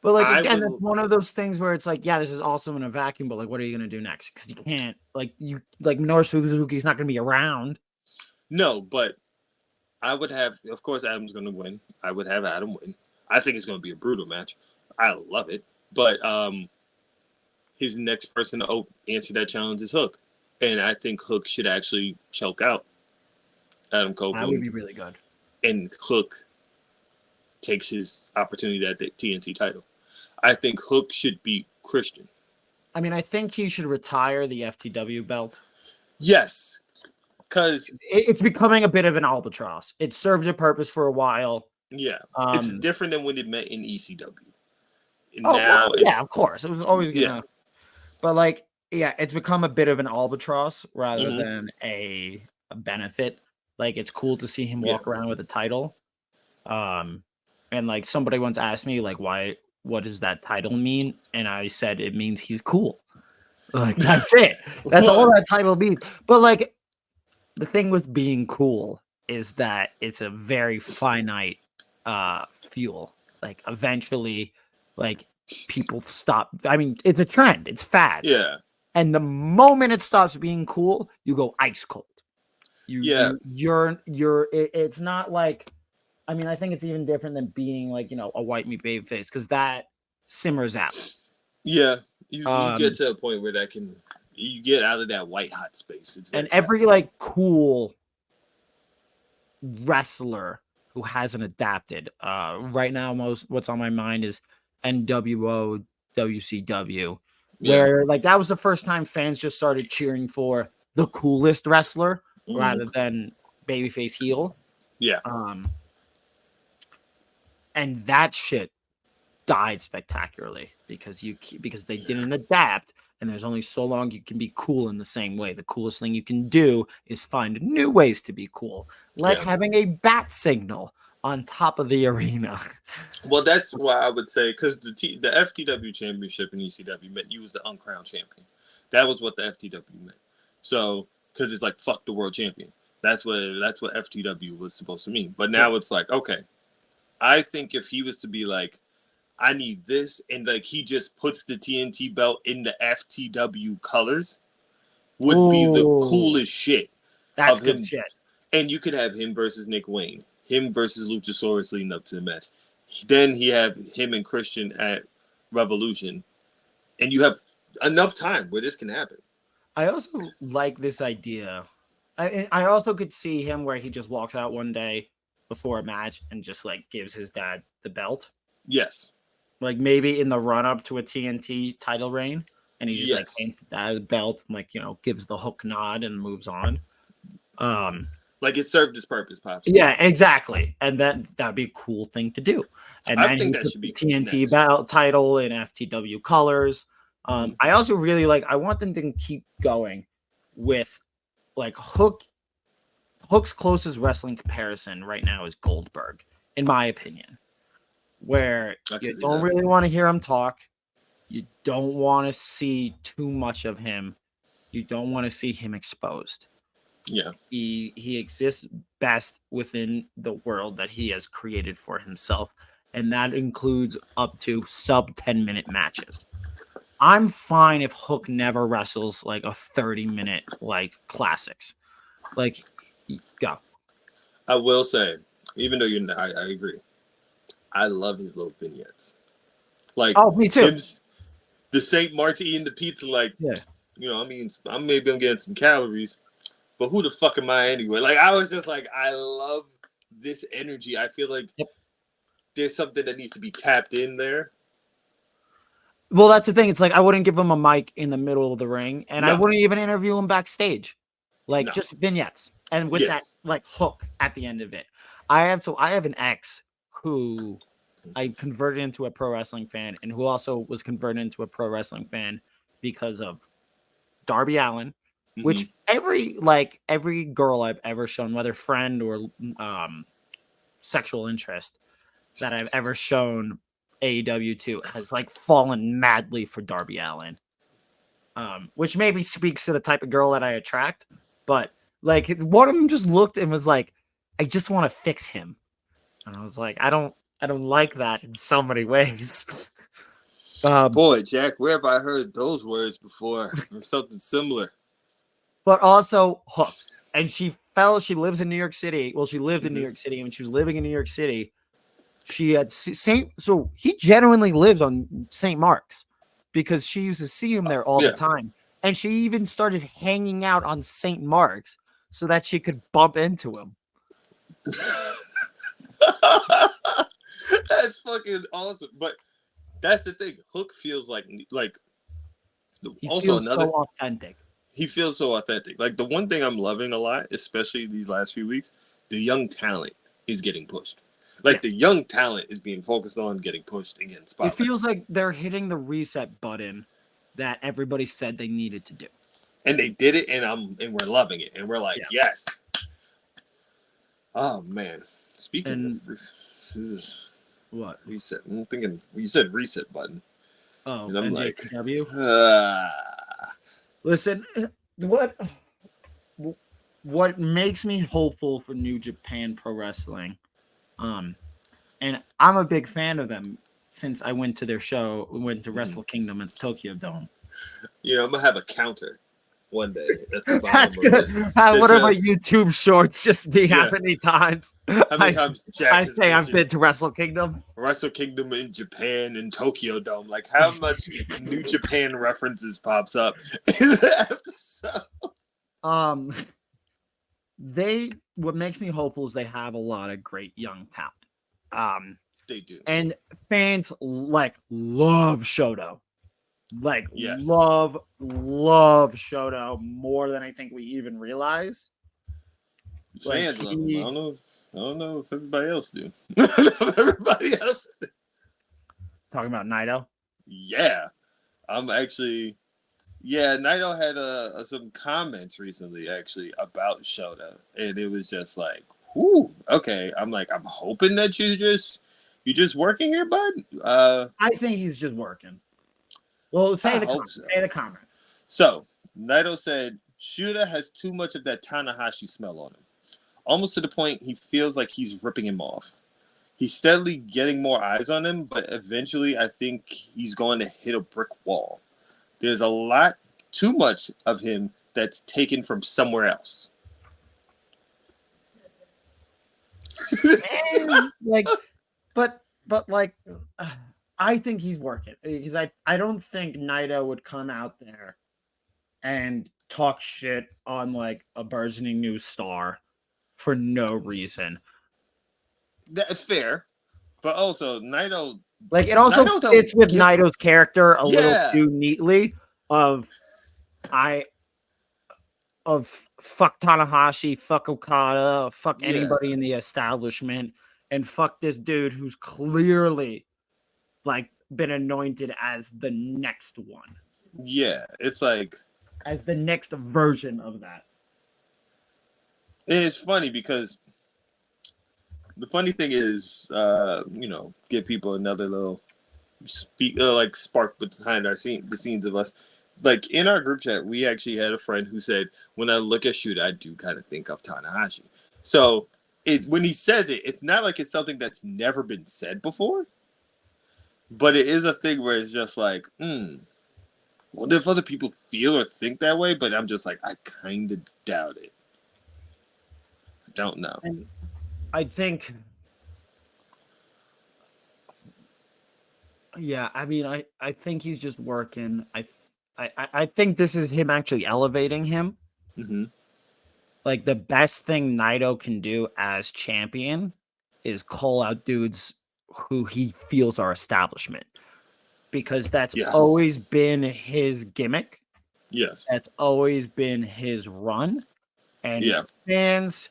But again, it's one of those things where it's this is awesome in a vacuum, but what are you gonna do next? Because you can't Minoru Suzuki's not gonna be around. No, but I would have. Of course, Adam's gonna win. I would have Adam win. I think it's gonna be a brutal match. I love it, but his next person to answer that challenge is Hook, and I think Hook should actually choke out Adam Copeland. That would be really good. And Hook takes his opportunity at the TNT title. I think Hook should beat Christian. I mean, I think he should retire the FTW belt. Yes, because it's becoming a bit of an albatross. It served a purpose for a while. Yeah, it's different than when it met in ECW. Of course, it was always gonna. But it's become a bit of an albatross rather than a benefit. It's cool to see him walk around with a title. And somebody once asked me what does that title mean? And I said it means he's cool. That's it. That's all that title means. But the thing with being cool is that it's a very finite fuel. Eventually, people stop. I mean, it's a trend. It's fad. Yeah. And the moment it stops being cool, you go ice cold. It's not I mean, I think it's even different than being a white meat baby face, because that simmers out. Yeah. You get to a point where you get out of that white hot space. And every cool wrestler who hasn't adapted. Right now, what's on my mind is NWO, WCW, Yeah. where like that was the first time fans just started cheering for the coolest wrestler rather than babyface heel. Yeah. And that shit died spectacularly because they didn't adapt, and there's only so long you can be cool in the same way. The coolest thing you can do is find new ways to be cool, like having a bat signal on top of the arena. Well, that's why I would say, because the FTW championship in ECW meant you was the uncrowned champion. That was what the FTW meant. So, because it's like fuck the world champion. That's what FTW was supposed to mean. But now it's like, okay, I think if he was to be like, I need this, and like he just puts the TNT belt in the FTW colors, would be the coolest shit. That's good shit. And you could have him versus Nick Wayne, him versus Luchasaurus leading up to the match. Then he have him and Christian at Revolution, and you have enough time where this can happen. I also like this idea. I also could see him where he just walks out one day before a match and just like gives his dad the belt. Yes. Like maybe in the run up to a TNT title reign, and he just like hands the belt, and, like, you know, gives the hook nod and moves on. Like it served its purpose, Pops. Yeah, exactly, and that'd be a cool thing to do. And I think that should be TNT belt title in FTW colors. I also really I want them to keep going with like Hook's closest wrestling comparison right now is Goldberg, in my opinion. Where you don't really want to hear him talk. You don't want to see too much of him. You don't want to see him exposed. Yeah. He exists best within the world that he has created for himself. And that includes up to sub 10-minute matches. I'm fine if Hook never wrestles like a 30-minute like classics. Like, go. I will say, even though I agree. I love his little vignettes. Like, oh, me too. The St. Mark's eating the pizza, like, you know, I mean, I'm getting some calories, but who the fuck am I anyway? Like, I was just like, I love this energy. I feel like there's something that needs to be tapped in there. Well, that's the thing. It's like I wouldn't give him a mic in the middle of the ring, and I wouldn't even interview him backstage. Like, just vignettes, and with that, like, hook at the end of it. I have an ex who I converted into a pro wrestling fan, and who also was converted into a pro wrestling fan because of Darby Allin, which every girl I've ever shown, whether friend or sexual interest that I've ever shown AEW to, has like fallen madly for Darby Allin, which maybe speaks to the type of girl that I attract. But like one of them just looked and was like, I just want to fix him. And I was like, I don't like that in so many ways. Boy, Jack, where have I heard those words before? Or something similar. But also Hook. And she lives in New York City. Well, she lived in New York City. And when she was living in New York City, she had so he genuinely lives on St. Mark's because she used to see him there all the time. And she even started hanging out on St. Mark's so that she could bump into him. That's fucking awesome. But that's the thing. Hook feels like he also feels so authentic. He feels so authentic. Like the one thing I'm loving a lot, especially these last few weeks, the young talent is getting pushed. Like the young talent is being focused on getting pushed against spotlights. It feels like they're hitting the reset button that everybody said they needed to do. And they did it, and we're loving it. And we're like, yes. Oh man. Speaking of this is what? Reset. I'm thinking you said reset button. Oh, and I'm NJPW? Like listen, what makes me hopeful for New Japan Pro Wrestling, and I'm a big fan of them since I went to their show. We went to Wrestle Kingdom at the Tokyo Dome. You know, I'm gonna have a counter one day at the That's good. What are my YouTube shorts just be how many times? How many times Jack I say I've been to Wrestle Kingdom? Wrestle Kingdom in Japan and Tokyo Dome. Like how much New Japan references pops up in the episode? what makes me hopeful is they have a lot of great young talent. They do. And fans love Shoto. Yes. Love Shoto more than I think we even realize. Fans love him. I don't know if everybody else do. I don't know if everybody else do. Talking about Naito? Yeah. I'm actually... Yeah, Naito had some comments recently, actually, about Shota. And it was just like, whoo, okay. I'm hoping that you're just working here, bud. I think he's just working. Well, say the comment. So, Naito said, Shota has too much of that Tanahashi smell on him. Almost to the point he feels like he's ripping him off. He's steadily getting more eyes on him, but eventually I think he's going to hit a brick wall. There's a lot too much of him that's taken from somewhere else. I think he's working because I don't think Naito would come out there and talk shit on a burgeoning new star for no reason. That's fair, but also Naito. It also fits with Naito's character a little too neatly. Of fuck Tanahashi, fuck Okada, fuck anybody in the establishment, and fuck this dude who's clearly been anointed as the next one. Yeah, it's as the next version of that. It's funny because the funny thing is, give people another little spark behind the scenes of us. In our group chat, we actually had a friend who said, when I look at Shota, I do kind of think of Tanahashi. So when he says it, it's not like it's something that's never been said before, but it is a thing where it's just wonder if other people feel or think that way, but I'm just I kind of doubt it. I don't know. And I think, I think he's just working. I think this is him actually elevating him. Mm-hmm. The best thing Naito can do as champion is call out dudes who he feels are establishment, because that's always been his gimmick. Yes. That's always been his run. And fans,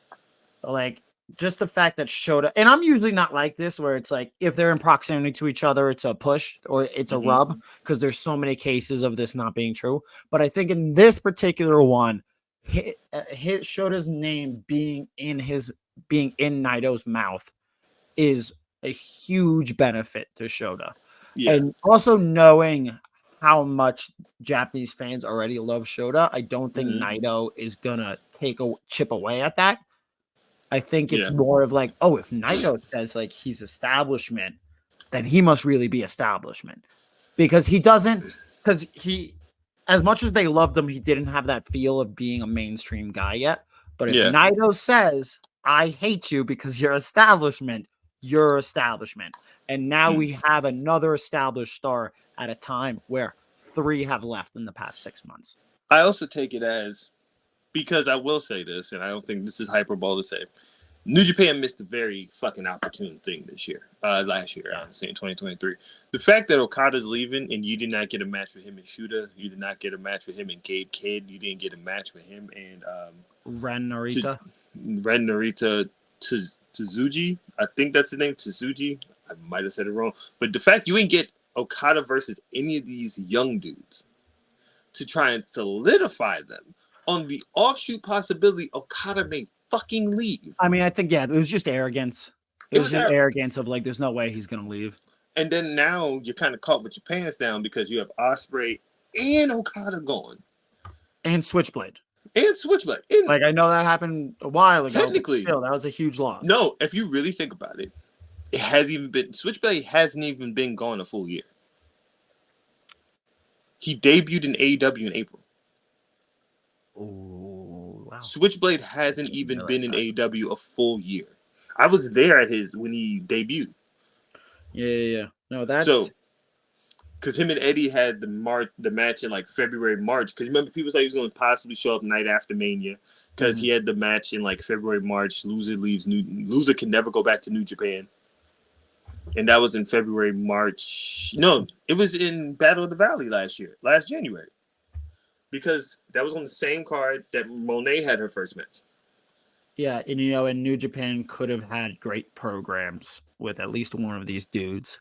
just the fact that Shota, and I'm usually not like this, where it's if they're in proximity to each other, it's a push or it's a rub, because there's so many cases of this not being true. But I think in this particular one, Shota's name being in Naito's mouth is a huge benefit to Shota. Yeah. And also knowing how much Japanese fans already love Shota, I don't think Naito is gonna take a chip away at that. I think it's more of if Naito says he's establishment, then he must really be establishment, because as much as they loved him, he didn't have that feel of being a mainstream guy yet. But if Naito says, I hate you because you're establishment, you're establishment. And now we have another established star at a time where 3 have left in the past 6 months. I also take it as, because I will say this, and I don't think this is hyperbole to say, New Japan missed a very fucking opportune thing last year, honestly, in 2023. The fact that Okada's leaving and you did not get a match with him and Shota, you did not get a match with him and Gabe Kidd, you didn't get a match with him and Ren Narita Tsuji. I think that's his name, Tsuji. I might have said it wrong. But the fact you didn't get Okada versus any of these young dudes to try and solidify them on the offshoot possibility Okada may fucking leave. I think, it was just arrogance. It was just arrogance of there's no way he's going to leave. And then now you're kind of caught with your pants down because you have Ospreay and Okada gone. And Switchblade. I know that happened a while ago. Technically. Still, that was a huge loss. No, if you really think about it, Switchblade hasn't even been gone a full year. He debuted in AEW in April. Oh, wow. Switchblade hasn't even been in AEW a full year. I was there when he debuted. Yeah. No, that's... So, Because him and Eddie had the match in like February, March. Because remember, people thought he was going to possibly show up night after Mania. Because he had the match in like February, March. Loser can never go back to New Japan. And that was in February, March. No, it was in Battle of the Valley last January. Because that was on the same card that Monet had her first match. Yeah, and you know, and New Japan could have had great programs with at least one of these dudes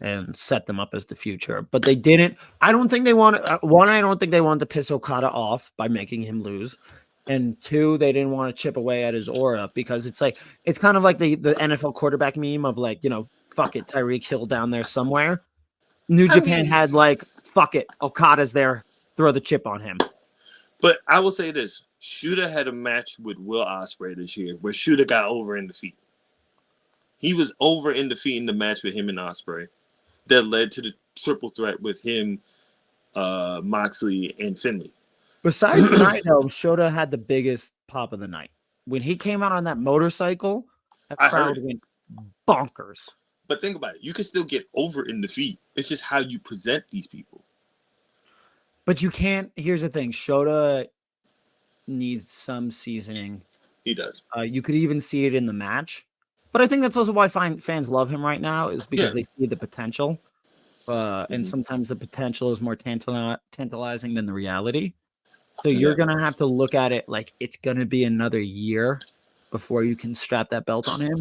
and set them up as the future, but they didn't. I don't think they want one. I don't think they wanted to piss Okada off by making him lose, and two, they didn't want to chip away at his aura because it's kind of like the NFL quarterback meme of like, you know, fuck it, Tyreek Hill down there somewhere. New Japan had like, fuck it, Okada's there, throw the chip on him. But I will say this: Shooter had a match with Will Ospreay this year, where Shooter got over in defeat. He was over in defeat in the match with him and Ospreay. That led to the triple threat with him, Moxley, and Finley. Besides Naito, Shota had the biggest pop of the night. When he came out on that motorcycle, that crowd went bonkers. But think about it. You can still get over in defeat. It's just how you present these people. But you can't. Here's the thing. Shota needs some seasoning. He does. You could even see it in the match. But I think that's also why fans love him right now is because they see the potential. And sometimes the potential is more tantalizing than the reality. So you're going to have to look at it like it's going to be another year before you can strap that belt on him.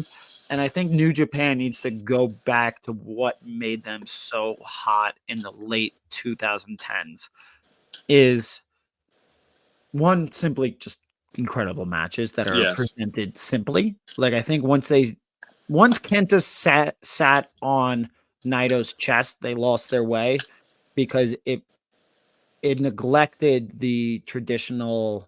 And I think New Japan needs to go back to what made them so hot in the late 2010s is one, simply just incredible matches that are presented simply. Like I think once Kenta sat on Naito's chest, they lost their way because it neglected the traditional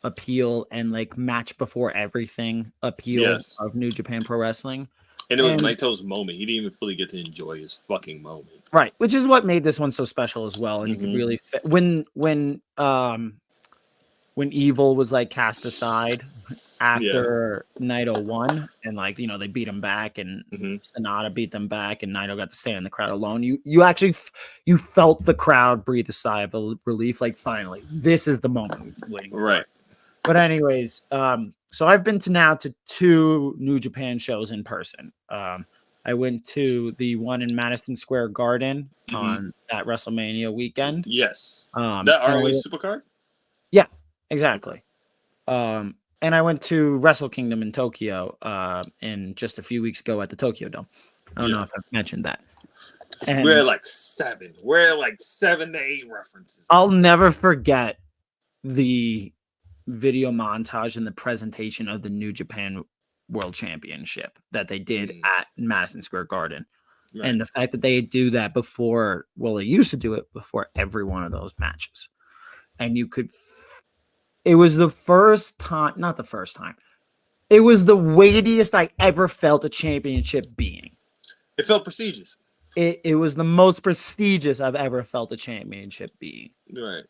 appeal and like match before everything appeal of New Japan Pro Wrestling. And it was Naito's moment. He didn't even fully get to enjoy his fucking moment. Right. Which is what made this one so special as well. And you could really fit when Evil was like cast aside after Naito won and like, you know, they beat him back and Sonata beat them back and Naito got to stand in the crowd alone. You actually you felt the crowd breathe a sigh of relief. Like finally, this is the moment we've been waiting for. Right. But anyways, so I've been to 2 New Japan shows in person. I went to the one in Madison Square Garden on that WrestleMania weekend. Yes. That ROH Supercard? Yeah, exactly. And I went to Wrestle Kingdom in Tokyo in just a few weeks ago at the Tokyo Dome. I don't know if I've mentioned that. And we're like 7 to 8 references. I'll never forget the video montage and the presentation of the New Japan World Championship that they did at Madison Square Garden. Right. And the fact that they do that before, they used to do it before every one of those matches. And you could, it was the first time, not the first time, it was the weightiest I ever felt a championship being. It felt prestigious. It was the most prestigious I've ever felt a championship being. Right.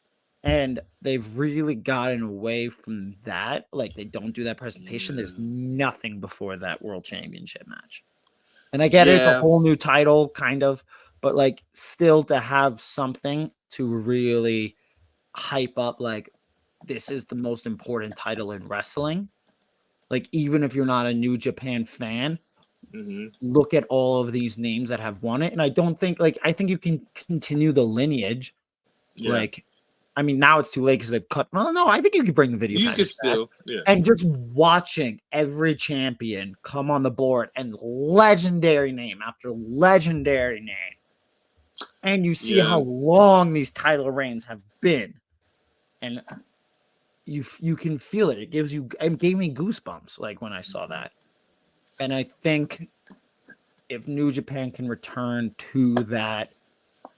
And they've really gotten away from that. Like, they don't do that presentation. There's nothing before that World Championship match. And I get it, it's a whole new title, kind of. But, like, still to have something to really hype up, like, this is the most important title in wrestling. Like, even if you're not a New Japan fan, look at all of these names that have won it. And I don't think, like, I think you can continue the lineage. Yeah. Like, I mean, now it's too late because they've cut. Well, no, I think you could bring the video. You could still, And just watching every champion come on the board and legendary name after legendary name. And you see how long these title reigns have been. And you can feel it. It gave me goosebumps like when I saw that. And I think if New Japan can return to that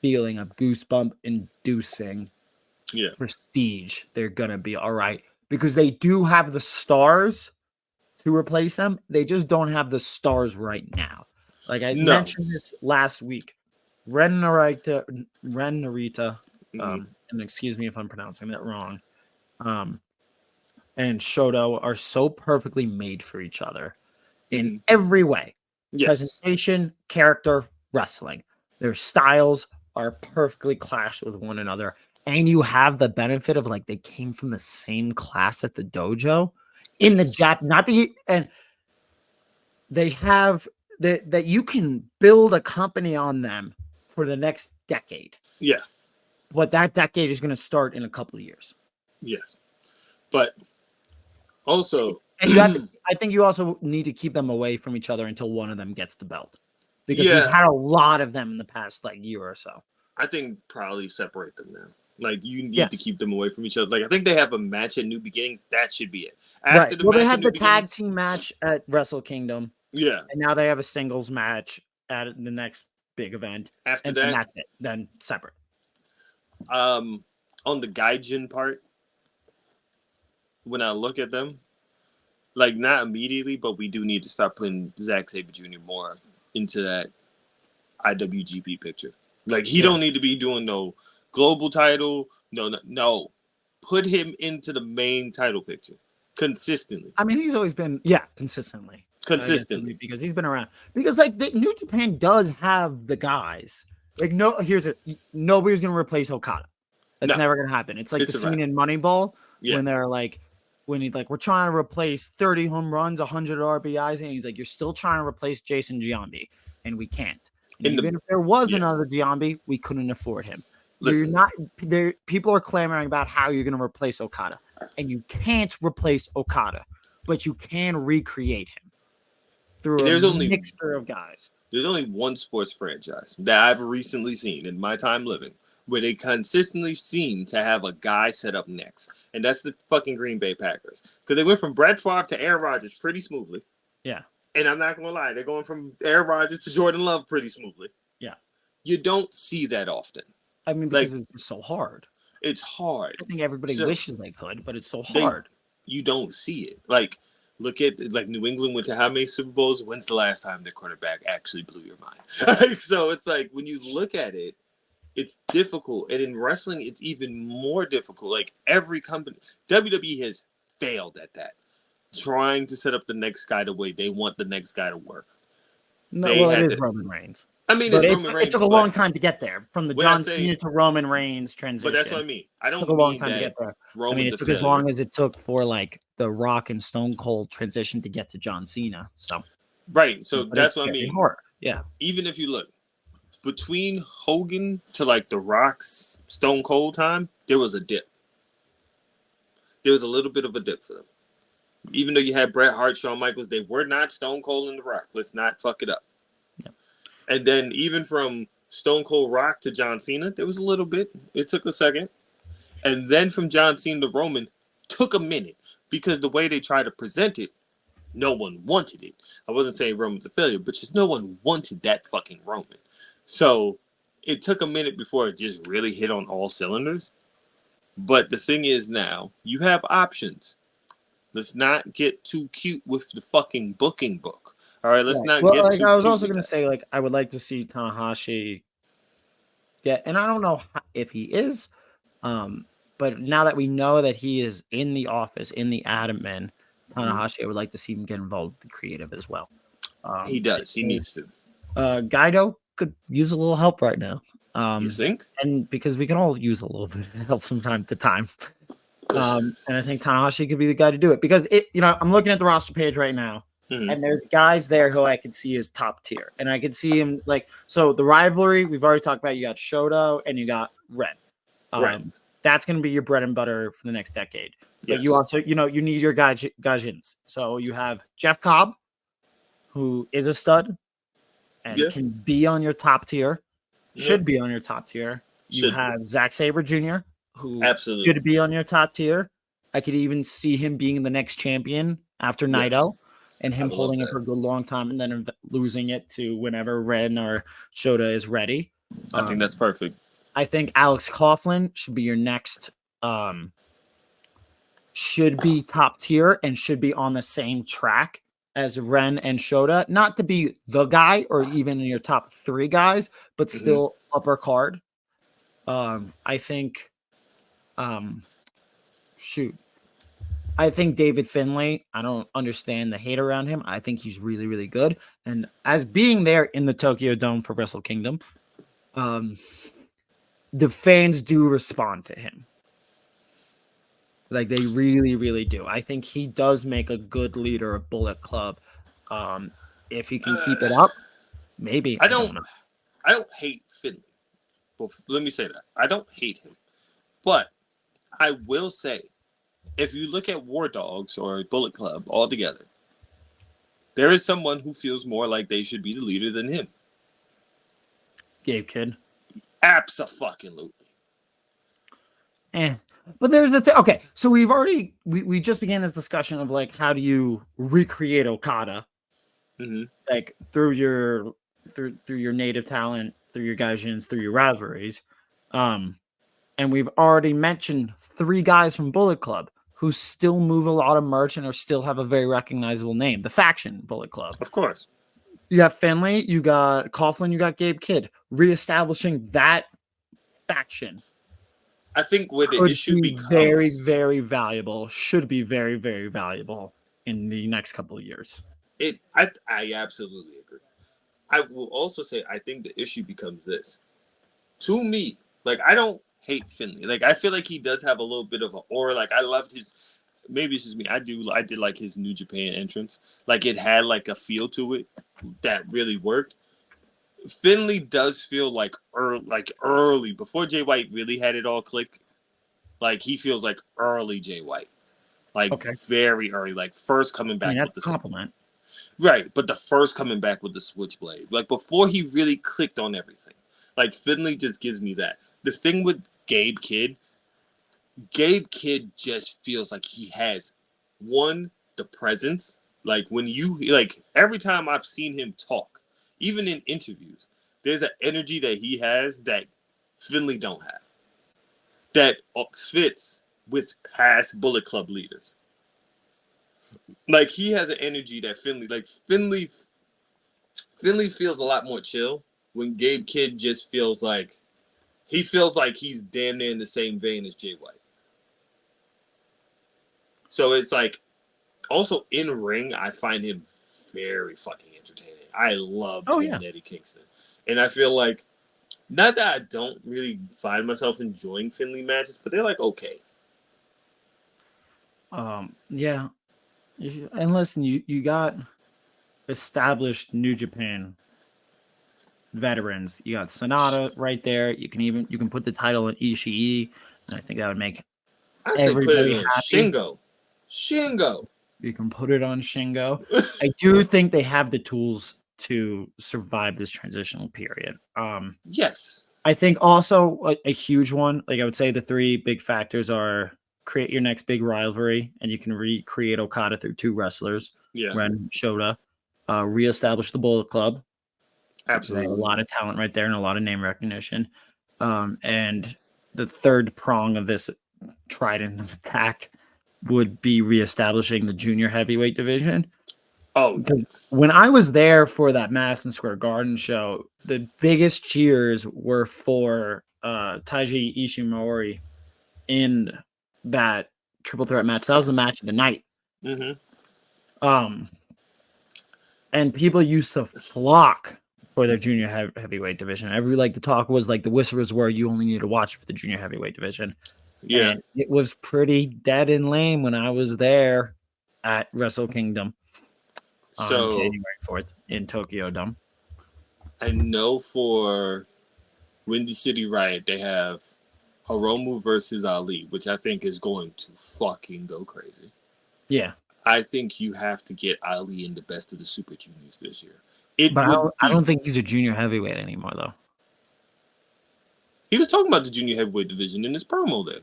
feeling of goosebump inducing prestige, they're gonna be all right, because they do have the stars to replace them. They just don't have the stars right now. Like I mentioned this last week, Ren Narita, and excuse me if I'm pronouncing that wrong, and Shoto are so perfectly made for each other in every way. Presentation, character, wrestling. Their styles are perfectly clashed with one another, and you have the benefit of like they came from the same class at the dojo in the Jap, not the and they have that you can build a company on them for the next decade. Yeah. But that decade is going to start in a couple of years. Yes. But also, and you have to, I think you also need to keep them away from each other until one of them gets the belt, because we've had a lot of them in the past like year or so. I think probably separate them now. Like you need to keep them away from each other. Like I think they have a match at New Beginnings. That should be it. After the match, they had the tag team match at Wrestle Kingdom. Yeah, and now they have a singles match at the next big event. After that, that's it. Then separate. On the Gaijin part, when I look at them, like not immediately, but we do need to start putting Zack Sabre Jr. more into that IWGP picture. Like he don't need to be doing no global title. No. Put him into the main title picture consistently. I mean, he's always been consistently because he's been around. Because like New Japan does have the guys. Like nobody's gonna replace Okada. That's never gonna happen. It's like the scene in Moneyball when they're like, when he's like, we're trying to replace 30 home runs, 100 RBIs, and he's like, you're still trying to replace Jason Giambi, and we can't. Even if there was another Giambi, we couldn't afford him. Listen, you're not there. People are clamoring about how you're going to replace Okada, and you can't replace Okada, but you can recreate him through a mixture of guys. There's only one sports franchise that I've recently seen in my time living where they consistently seem to have a guy set up next, and that's the fucking Green Bay Packers, because they went from Brett Favre to Aaron Rodgers pretty smoothly. Yeah. And I'm not going to lie, they're going from Aaron Rodgers to Jordan Love pretty smoothly. Yeah. You don't see that often. I mean, because it's so hard. It's hard. I think everybody wishes they could, but it's so hard. You don't see it. Like, look at, like, New England went to how many Super Bowls? When's the last time their quarterback actually blew your mind? So it's like, when you look at it, it's difficult. And in wrestling, it's even more difficult. Like, every company, WWE has failed at that. Trying to set up the next guy the way they want the next guy to work. No, it is Roman Reigns. I mean, it's Roman Reigns. It took a long time to get there from the John Cena to Roman Reigns transition. But that's what I mean. I don't took a long time to get there. Roman's it took as long as it took for like the Rock and Stone Cold transition to get to John Cena. So right. So that's what I mean. Hard. Yeah. Even if you look between Hogan to like the Rock's Stone Cold time, there was a dip. There was a little bit of a dip for them. Even though you had Bret Hart, Shawn Michaels, they were not Stone Cold and The Rock. Let's not fuck it up. Yeah. And then even from Stone Cold Rock to John Cena, there was a little bit. It took a second. And then from John Cena to Roman, took a minute. Because the way they tried to present it, no one wanted it. I wasn't saying Roman's a failure, but just no one wanted that fucking Roman. So it took a minute before it just really hit on all cylinders. But the thing is now, you have options. Let's not get too cute with the fucking booking book. All right, let's not get too I was also going to say, like, I would like to see Tanahashi get, and I don't know if he is, but now that we know that he is in the office, in the admin, Tanahashi, I would like to see him get involved with the creative as well. He does. He needs to. Gaido could use a little help right now. You think? And because we can all use a little bit of help from time to time. And I think Tanahashi could be the guy to do it, because I'm looking at the roster page right now, and there's guys there who I can see as top tier, and I can see him so the rivalry we've already talked about. You got Shoto and you got Red. That's going to be your bread and butter for the next decade. But you also, you need your Gaijins. So you have Jeff Cobb, who is a stud and can be on your top tier, should be on your top tier. You have Zack Sabre Jr., who absolutely could be on your top tier. I could even see him being the next champion after Naito, and him holding it for a good long time and then losing it to whenever Ren or Shota is ready. I think that's perfect. I think Alex Coughlin should be your next, should be top tier and should be on the same track as Ren and Shota. Not to be the guy or even in your top 3 guys, but still upper card. I think I think David Finlay, I don't understand the hate around him. I think he's really, really good. And as being there in the Tokyo Dome for Wrestle Kingdom, the fans do respond to him. Like they really, really do. I think he does make a good leader of Bullet Club. If he can keep it up, maybe. I don't know. I don't hate Finley. Well, let me say that. I don't hate him. But I will say, if you look at War Dogs or Bullet Club all together, there is someone who feels more like they should be the leader than him. Gabe Kidd. Abso-fucking-lutely. But there's the thing. Okay, so we just began this discussion of like how do you recreate Okada, like through your native talent, through your gaijins, through your rivalries, and we've already mentioned 3 guys from Bullet Club who still move a lot of merch and are still have a very recognizable name. The faction Bullet Club, of course. You got Finley, you got Coughlin, you got Gabe Kidd, reestablishing that faction. I think where the issue becomes very, very valuable, should be very, very valuable in the next couple of years. I absolutely agree. I will also say I think the issue becomes this. To me, like I don't hate Finley. Like I feel like he does have a little bit of an aura. Like I loved his. Maybe it's just me. I did like his New Japan entrance. Like it had like a feel to it that really worked. Finley does feel like early before Jay White really had it all click. Like he feels like early Jay White, like very early, like first coming back with the compliment, right? But the first coming back with the Switchblade, like before he really clicked on everything. Like Finley just gives me that. The thing with Gabe Kidd just feels like he has the presence. Like when every time I've seen him talk. Even in interviews, there's an energy that he has that Finley don't have. That fits with past Bullet Club leaders. Like he has an energy that Finley feels a lot more chill when Gabe Kidd just feels like he's damn near in the same vein as Jay White. So it's like also in ring, I find him very fucking entertaining. I love Eddie Kingston. And I feel like, not that I don't really find myself enjoying Finley matches, but they're like okay. Yeah. And listen, you got established New Japan veterans. You got Sonata right there. You can put the title in Ishii, and I think that would make everybody happy. Shingo. You can put it on Shingo. I do think they have the tools to survive this transitional period. Yes. I think also a huge one, like I would say the 3 big factors are create your next big rivalry, and you can recreate Okada through 2 wrestlers, Ren, Shota, reestablish the Bullet Club. Absolutely. A lot of talent right there and a lot of name recognition. And the third prong of this trident of attack would be reestablishing the junior heavyweight division. Oh, when I was there for that Madison Square Garden show, the biggest cheers were for Taiji Ishimori in that triple threat match. That was the match of the night. And people used to flock for their junior heavyweight division. The talk was like the whispers were you only need to watch for the junior heavyweight division. Yeah, and it was pretty dead and lame when I was there at Wrestle Kingdom. On January 4th in Tokyo Dome. I know for Windy City Riot, they have Hiromu versus Ali, which I think is going to fucking go crazy. Yeah. I think you have to get Ali in the best of the Super Juniors this year. I don't think he's a junior heavyweight anymore, though. He was talking about the junior heavyweight division in his promo there.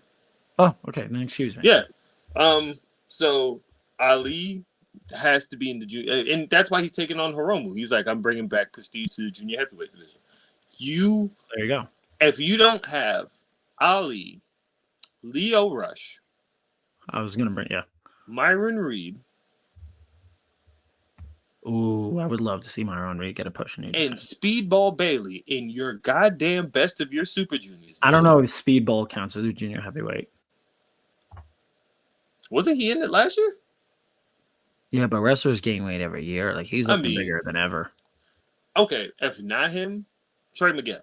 Oh, okay. Then excuse me. Yeah. So Ali has to be in the junior, and that's why he's taking on Hiromu. He's like, I'm bringing back prestige to the junior heavyweight division. There you go. If you don't have Ali, Leo Rush, I was gonna bring Myron Reed. Ooh, I would love to see Myron Reed get a push in New Japan. And Speedball Bailey in your goddamn best of your Super Juniors. I don't know if Speedball counts as a junior heavyweight. Wasn't he in it last year? Yeah, but wrestlers gain weight every year. Like he's looking bigger than ever. Okay, if not him, Trey Miguel.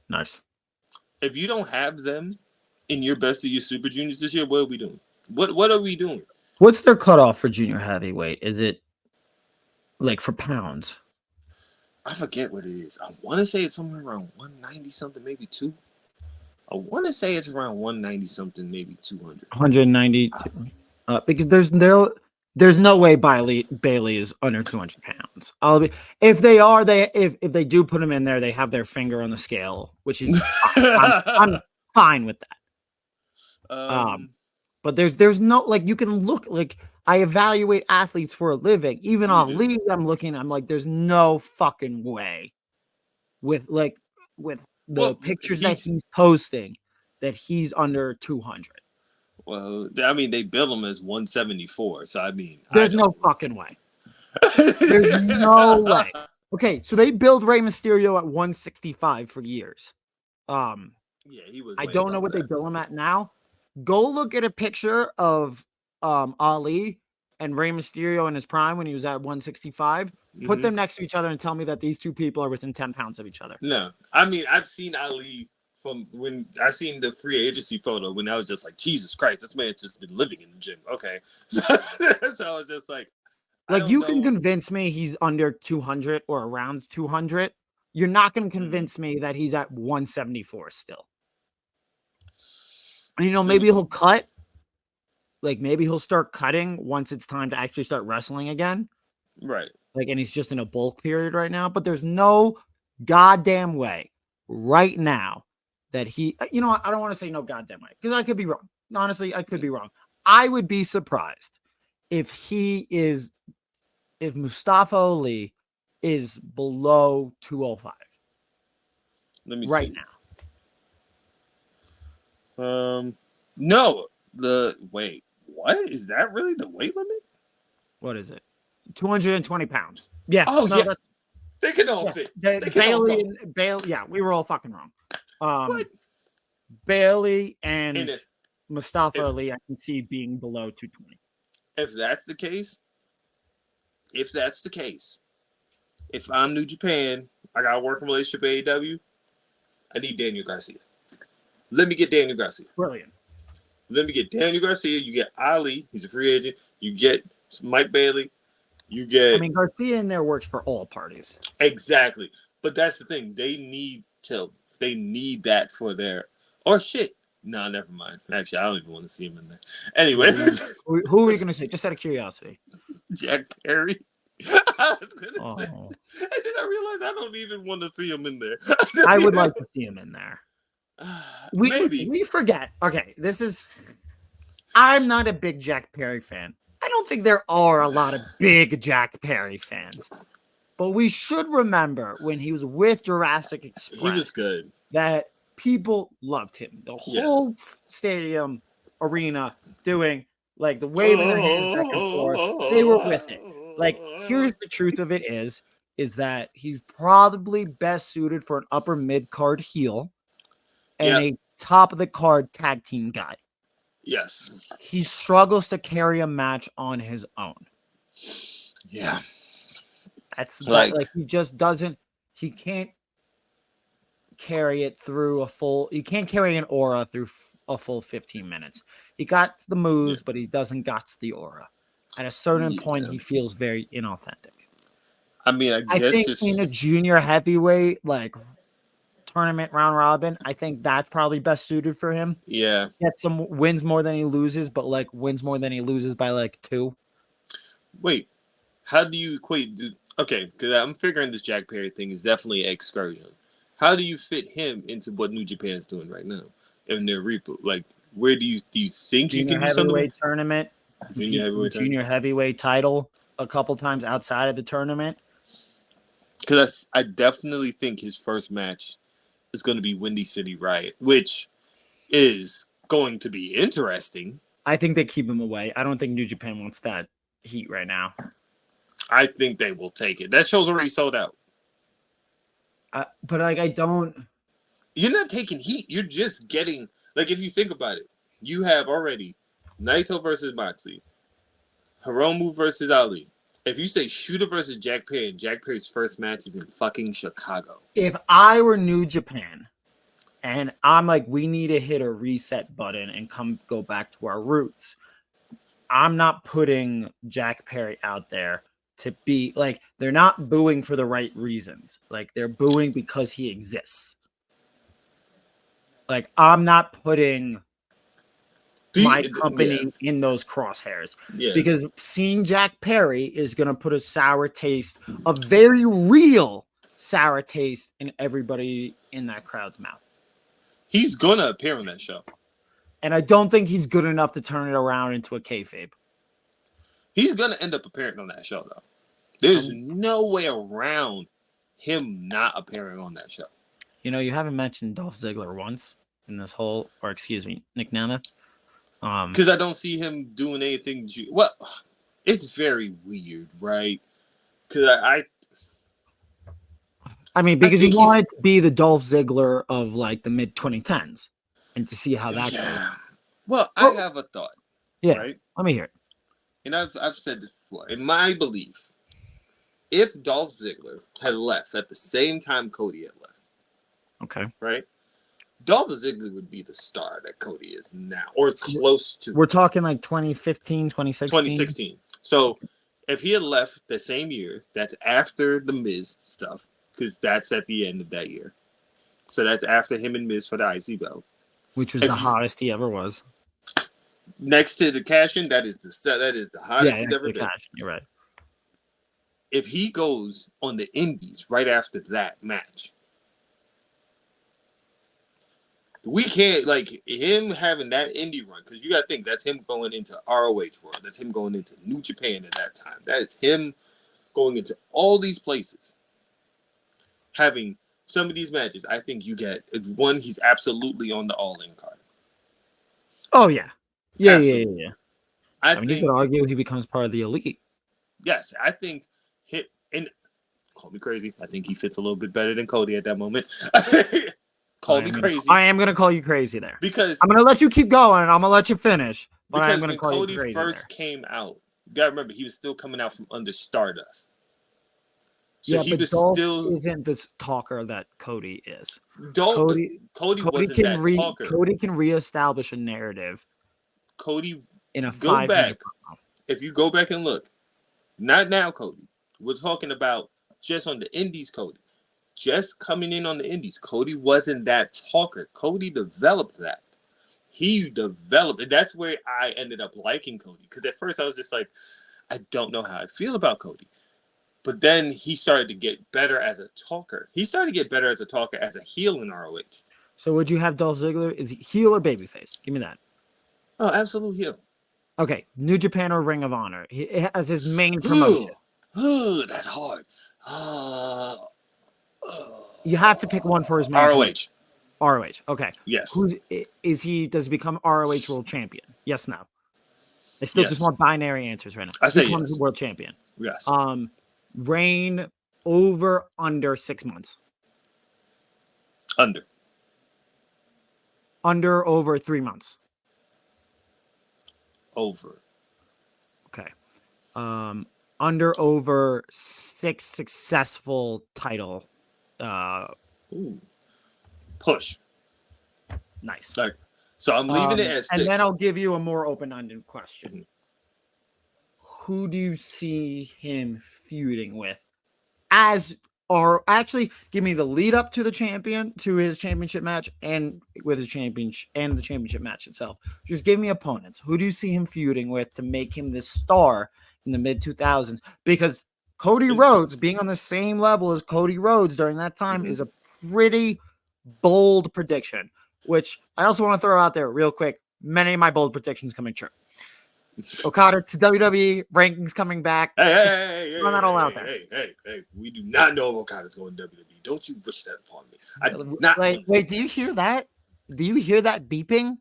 Nice. if you don't have them in your best of your Super Juniors this year, what are we doing? What are we doing? What's their cutoff for junior heavyweight? Is it like for pounds? I forget what it is. I want to say it's somewhere around 190 something, maybe 2. I want to say it's around 190 something, maybe 200. 190. Because there's no way Bailey is under 200 pounds. If they do put him in there, they have their finger on the scale, which is I'm fine with that. But there's no, like, you can look, like, I evaluate athletes for a living. Even Ali, I'm like, there's no fucking way with the pictures that he's posting that he's under 200. Well, I mean, they built him as 174, so I mean, there's no fucking way. There's no way. Okay, so they build Rey Mysterio at 165 for years. Yeah, he was. I don't know what they bill him at now. Go look at a picture of Ali and Rey Mysterio in his prime when he was at 165. Put them next to each other and tell me that these two people are within 10 pounds of each other. No, I mean, I've seen Ali from when I seen the free agency photo when I was just like, Jesus Christ, this man's just been living in the gym. Okay, so I was just like you can convince me he's under 200 or around 200. You're not going to convince me that he's at 174 still. Maybe he'll cut. Like, maybe he'll start cutting once it's time to actually start wrestling again. Right. Like, and he's just in a bulk period right now. But there's no goddamn way right now that he, I don't want to say no goddamn way, because I could be wrong. Honestly, I could be wrong. I would be surprised if Mustafa Ali is below 205. Let me right see. now. No, wait, what is that really the weight limit? What is it? 220 pounds. Yeah. Oh, yeah. They can all fit. Bailey, yeah, we were all fucking wrong. What? Bailey and Mustafa Ali, I can see being below 220. If that's the case, if I'm New Japan, I got a working relationship with AEW, I need Daniel Garcia. Let me get Daniel Garcia. Brilliant. Let me get Daniel Garcia. You get Ali, he's a free agent. You get Mike Bailey. You get. I mean, Garcia in there works for all parties. Exactly. But that's the thing. They need that for their. Or shit. No, never mind. Actually, I don't even want to see him in there. Anyway. Who are you going to say? Just out of curiosity. Jack Perry. I was going to say. And then I realized I don't even want to see him in there. I would like to see him in there. Maybe. We forget. Okay, I'm not a big Jack Perry fan. I don't think there are a lot of big Jack Perry fans. But we should remember when he was with Jurassic Express. He was good. That people loved him. The whole stadium arena doing like the waving their hands back and forth. They were with it. Like, here's the truth of it is that he's probably best suited for an upper mid card heel and a top of the card tag team guy. Yes. He struggles to carry a match on his own. Yeah. That's like he just doesn't, he can't carry it through he can't carry an aura through a full 15 minutes. He got the moves, but he doesn't got the aura. At a certain point, he feels very inauthentic. I mean, I think in a junior heavyweight, like, tournament round robin, I think that's probably best suited for him. Yeah. Get some wins more than he loses, but like wins more than he loses by like 2. Wait, how do you equate? Okay, because I'm figuring this Jack Perry thing is definitely an excursion. How do you fit him into what New Japan is doing right now in their reboot? Like, where do you think you can do something? Tournament, junior heavyweight title a couple times outside of the tournament. Because I definitely think his first match is going to be Windy City Riot, which is going to be interesting. I think they keep him away. I don't think New Japan wants that heat right now. I think they will take it. That show's already sold out. But like, I don't. You're not taking heat. You're just getting, like, if you think about it, you have already Naito versus Moxley, Hiromu versus Ali. If you say Shooter versus Jack Perry, and Jack Perry's first match is in fucking Chicago. If I were New Japan, And I'm like, we need to hit a reset button and go back to our roots. I'm not putting Jack Perry out there to be like, they're not booing for the right reasons. Like, they're booing because he exists. Like, I'm not putting my company in those crosshairs because seeing Jack Perry is going to put a sour taste, a very real sour taste in everybody in that crowd's mouth. He's going to appear on that show. And I don't think he's good enough to turn it around into a kayfabe. He's going to end up appearing on that show, though. There's no way around him not appearing on that show. You know, you haven't mentioned Dolph Ziggler once in this whole, or excuse me, Nick Nemeth. Because I don't see him doing anything. Well, it's very weird, right? Because I mean, because you want it to be the Dolph Ziggler of like the mid 2010s, and to see how that goes. Well, I have a thought. Yeah, right? Let me hear it. And I've said this before. In my belief, if Dolph Ziggler had left at the same time Cody had left, okay, right? Dolph Ziggler would be the star that Cody is now, or close to. We're talking like 2015, 2016? 2016. So if he had left the same year, that's after the Miz stuff, because that's at the end of that year. So that's after him and Miz for the IC belt. Which was the hottest he ever was. Next to the cash-in, that is the hottest he's ever been. You're right. If he goes on the Indies right after that match, we can't, like, him having that indie run, because you got to think, that's him going into ROH World. That's him going into New Japan at that time. That is him going into all these places. Having some of these matches, I think you get, one, he's absolutely on the All-In card. Oh, yeah. Yeah. I mean, you could argue he becomes part of the Elite. Yes, I think, and call me crazy, I think he fits a little bit better than Cody at that moment. Call me crazy. I am going to call you crazy there. Because I'm going to let you keep going, and I'm going to let you finish. But I'm because going to call Cody you crazy first came out, you got to remember, he was still coming out from under Stardust. So yeah, he was Dolph still isn't the talker that Cody is. Cody wasn't that talker. Cody can reestablish a narrative. Cody, in a go back. If you go back and look, not now, Cody. We're talking about just on the Indies, Cody. Just coming in on the Indies, Cody wasn't that talker. Cody developed that. He developed it. That's where I ended up liking Cody. Because at first I was just like, I don't know how I feel about Cody. But then he started to get better as a talker. He started to get better as a talker as a heel in ROH. So would you have Dolph Ziggler? Is he heel or babyface? Give me that. Oh, absolute heel. Okay, New Japan or Ring of Honor. He has his main promotion. Ooh, that's hard. You have to pick one for his main ROH. Promotion. ROH. Okay. Yes. Does he become ROH World Champion? Yes, no. I still just want binary answers right now. I say becomes yes. World Champion. Yes. Reign under 6 months. Under over 3 months. Over. Okay. Under over 6 successful title. Push. Nice. Like, so I'm leaving it at 6. And then I'll give you a more open-ended question. Mm-hmm. Who do you see him feuding with? Or actually, give me the lead up to his championship match, and with his championship and the championship match itself. Just give me opponents. Who do you see him feuding with to make him this star in the mid 2000s? Because Cody Rhodes being on the same level as Cody Rhodes during that time is a pretty bold prediction, which I also want to throw out there real quick. Many of my bold predictions coming true. Okada to WWE, rankings coming back. Hey, run that all out there. Hey, we do not know if Okada's going to WWE. Don't you wish that upon me. I do not. Wait, do you hear that? Do you hear that beeping?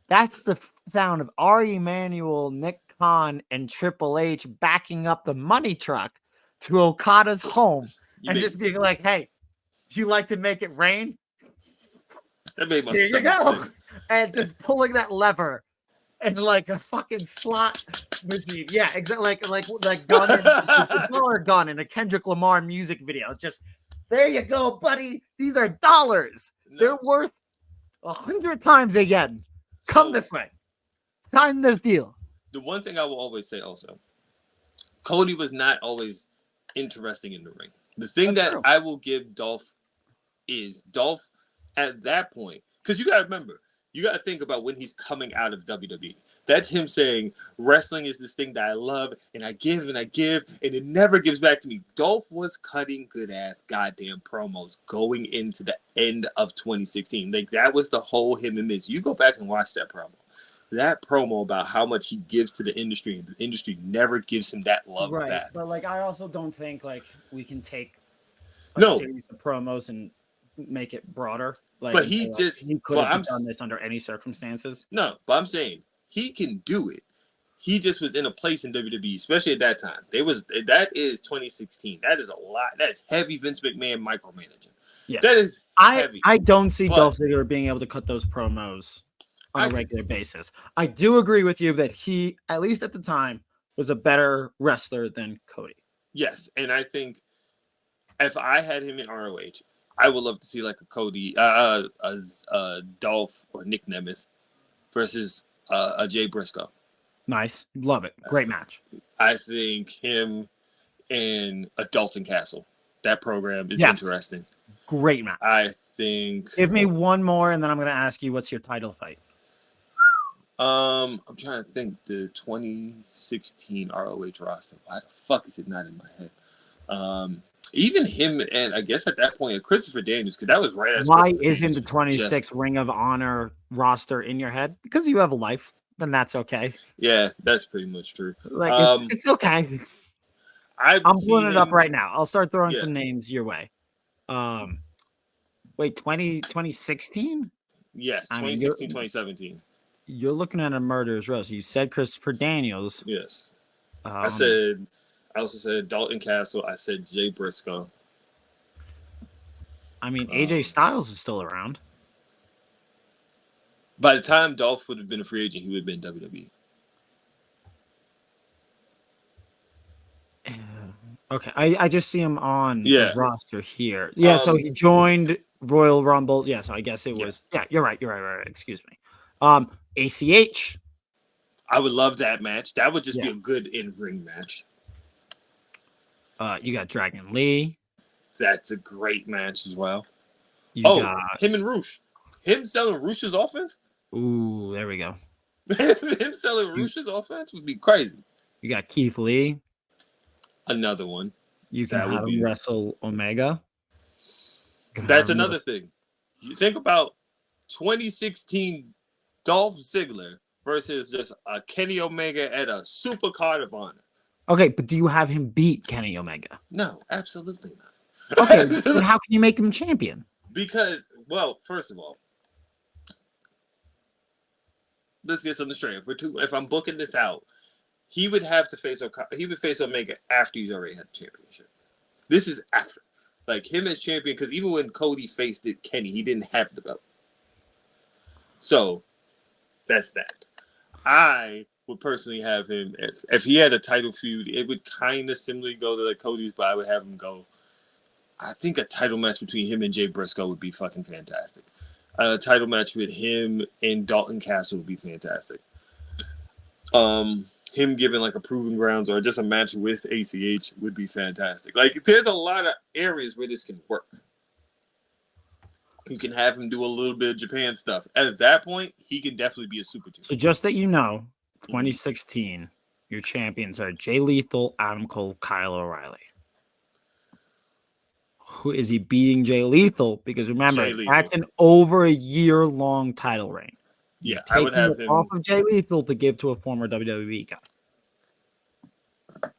That's the sound of Ari Emanuel, Nick Khan, and Triple H backing up the money truck to Okada's home just being like, hey, do you like to make it rain? That made my Here stomach you go. sick. And just pulling that lever. And like a fucking slot machine. Yeah, exactly. Like gun in a Kendrick Lamar music video. Just there you go, buddy. These are dollars. No. They're worth 100 times again. Come So, this way. Sign this deal. the one thing I will always say also, Cody was not always interesting in the ring. The thing That's that true. I will give Dolph is Dolph at that point, because you got to remember, you got to think about when he's coming out of WWE. That's him saying, wrestling is this thing that I love, and I give, and it never gives back to me. Dolph was cutting good-ass goddamn promos going into the end of 2016. Like, that was the whole him and Miz. You go back and watch that promo. That promo about how much he gives to the industry, and the industry never gives him that love back. But, like, I also don't think, like, we can take a No. series of promos and make it broader. Like, But and he say, like, just- he could but have I'm done s- this under any circumstances. No, but I'm saying he can do it. He just was in a place in WWE, especially at that time. That is 2016. That is a lot. That's heavy Vince McMahon micromanaging. Yeah. That is heavy. I don't see But- Dolph Ziggler being able to cut those promos on I a can regular see- basis. I do agree with you that he, at least at the time, was a better wrestler than Cody. Yes, and I think if I had him in ROH, I would love to see like a Cody, Dolph or Nick Nemeth versus a Jay Briscoe. Nice. Love it. Great match. I think him and a Dalton Castle. That program is Yes. interesting. Great match. I think. Give me one more, and then I'm going to ask you, what's your title fight? I'm trying to think the 2016 ROH roster. Why the fuck is it not in my head? Even him, and I guess at that point, Christopher Daniels, because that was right as Why Christopher isn't Daniels the was 26 just- Ring of Honor roster in your head? Because you have a life. Then that's okay. Yeah, that's pretty much true. Like, Um, it's okay. I'm I'm pulling it up him- right now. I'll start throwing Yeah. some names your way. Wait, 2016? Yes, I mean, 2016, 2017. You're looking at a murderer's row. So you said Christopher Daniels. Yes. I Um, also said Dalton Castle. I said Jay Briscoe. I mean, AJ Styles is still around. By the time Dolph would have been a free agent, he would have been WWE. Okay, I just see him on Yeah. the roster here. Yeah, so he joined Royal Rumble. Yeah, so I guess it was. Yeah, you're right. You're right. Excuse me. ACH. I would love that match. That would just be Yeah. a good in-ring match. You got Dragon Lee. That's a great match as well. You Oh, got. him and Roosh. Him selling Roosh's offense? Ooh, there we go. Him selling Roosh's offense would be crazy. You got Keith Lee. Another one. You can That would have him be- wrestle Omega. You can That's have him another thing. You think about 2016 Dolph Ziggler versus just a Kenny Omega at a Super Card of Honor. Okay, but do you have him beat Kenny Omega? No, absolutely not. Okay, then how can you make him champion? Because, well, first of all, let's get something straight. If I'm booking this out, he would have to face Omega after he's already had the championship. This is after, like him as champion. Because even when Cody faced Kenny, he didn't have the belt. So that's that. I would personally have him if he had a title feud. It would kind of similarly go to like Cody's, but I would have him go. I think a title match between him and Jay Briscoe would be fucking fantastic. A title match with him and Dalton Castle would be fantastic. Him giving like a Proving Grounds or just a match with ACH would be fantastic. Like, there's a lot of areas where this can work. You can have him do a little bit of Japan stuff. At that point, he can definitely be a super So champion. just that you know, 2016, your champions are Jay Lethal, Adam Cole, Kyle O'Reilly. Who is he beating Jay Lethal? Because remember, Jay Lethal. that's an over a year-long title reign. Yeah, I would Taking have it him. off of Jay Lethal to give to a former WWE guy.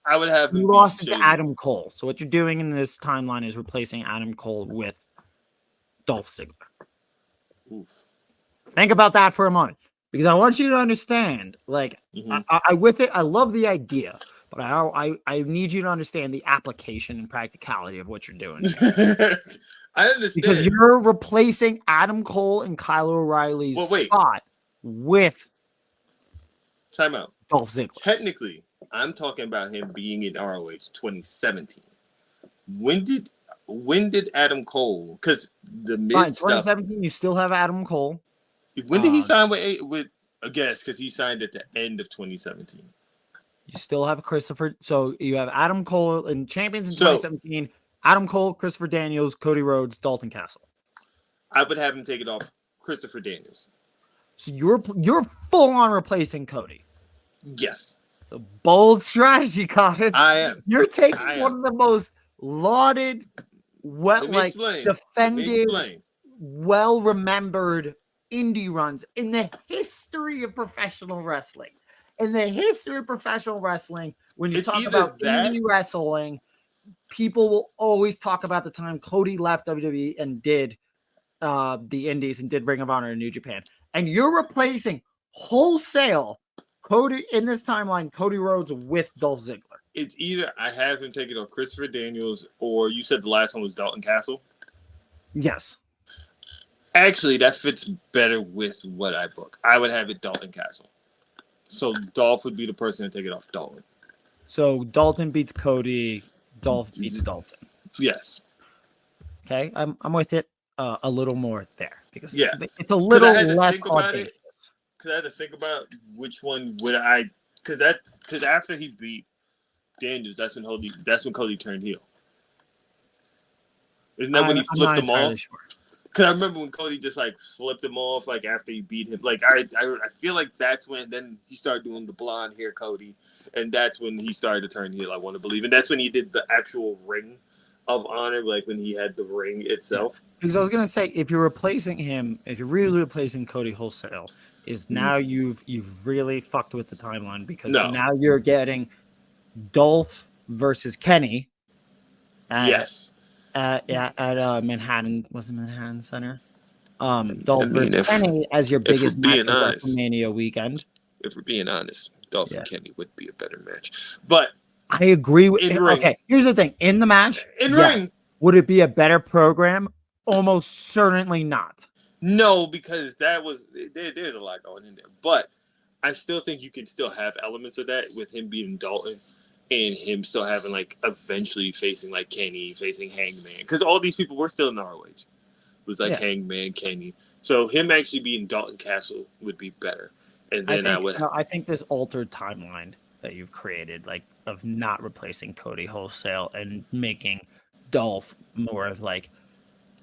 I would have him. You beat lost it Jay to Adam Cole. So what you're doing in this timeline is replacing Adam Cole with Dolph Ziggler. Oof. Think about that for a moment, because I want you to understand. Like, Mhm. I with it, I love the idea, but I need you to understand the application and practicality of what you're doing. I understand. Because you're replacing Adam Cole and Kyle O'Reilly's Well, wait. spot with Time out. Dolph Ziggler. Technically, I'm talking about him being in ROH 2017. When did Adam Cole? Because the Fine, Miz stuff. 2017, you still have Adam Cole. When did he sign with I guess because he signed at the end of 2017. You still have Christopher. So you have Adam Cole in Champions in 2017. Adam Cole, Christopher Daniels, Cody Rhodes, Dalton Castle. I would have him take it off Christopher Daniels. So you're full on replacing Cody. Yes. It's a bold strategy, Cotton. I am. You're taking one of the most lauded, defended, well-remembered indie runs in the history of professional wrestling. In the history of professional wrestling, when you talk about indie wrestling, people will always talk about the time Cody left WWE and did the indies and did Ring of Honor in New Japan. And you're replacing wholesale Cody in this timeline, Cody Rhodes with Dolph Ziggler. It's either I have him take it off Christopher Daniels, or you said the last one was Dalton Castle. Yes. Actually, that fits better with what I book. I would have it Dalton Castle. So Dolph would be the person to take it off Dalton. So Dalton beats Cody, Dolph beats Dalton. Yes. Okay, I'm with it a little more there because it's a little less audacious. Because I had to think about which one would I, because after he beat Daniels, that's when Cody turned heel. Isn't that when he flipped him off? Sure. Because I remember when Cody just like flipped him off like after he beat him. Like I feel like that's when then he started doing the blonde hair Cody, and that's when he started to turn heel. I want to believe, and that's when he did the actual Ring of Honor, like when he had the ring itself. Because I was gonna say, if you're replacing him, if you're really replacing Cody wholesale, is now you've really fucked with the timeline because now you're getting Dolph versus Kenny. Yes. At Manhattan, was it Manhattan Center? Dolph versus Kenny as your biggest match of WrestleMania weekend. If we're being honest, Dolph and Kenny would be a better match. But I agree with okay, here's the thing. In the match, ring. Would it be a better program? Almost certainly not. No, because there's a lot going in there. But I still think you can still have elements of that with him beating Dalton and him still having like eventually facing like Kenny, facing Hangman. Because all these people were still in ROH. It was like Hangman, Kenny. So him actually being Dalton Castle would be better. And then I think this altered timeline that you've created, like of not replacing Cody wholesale and making Dolph more of like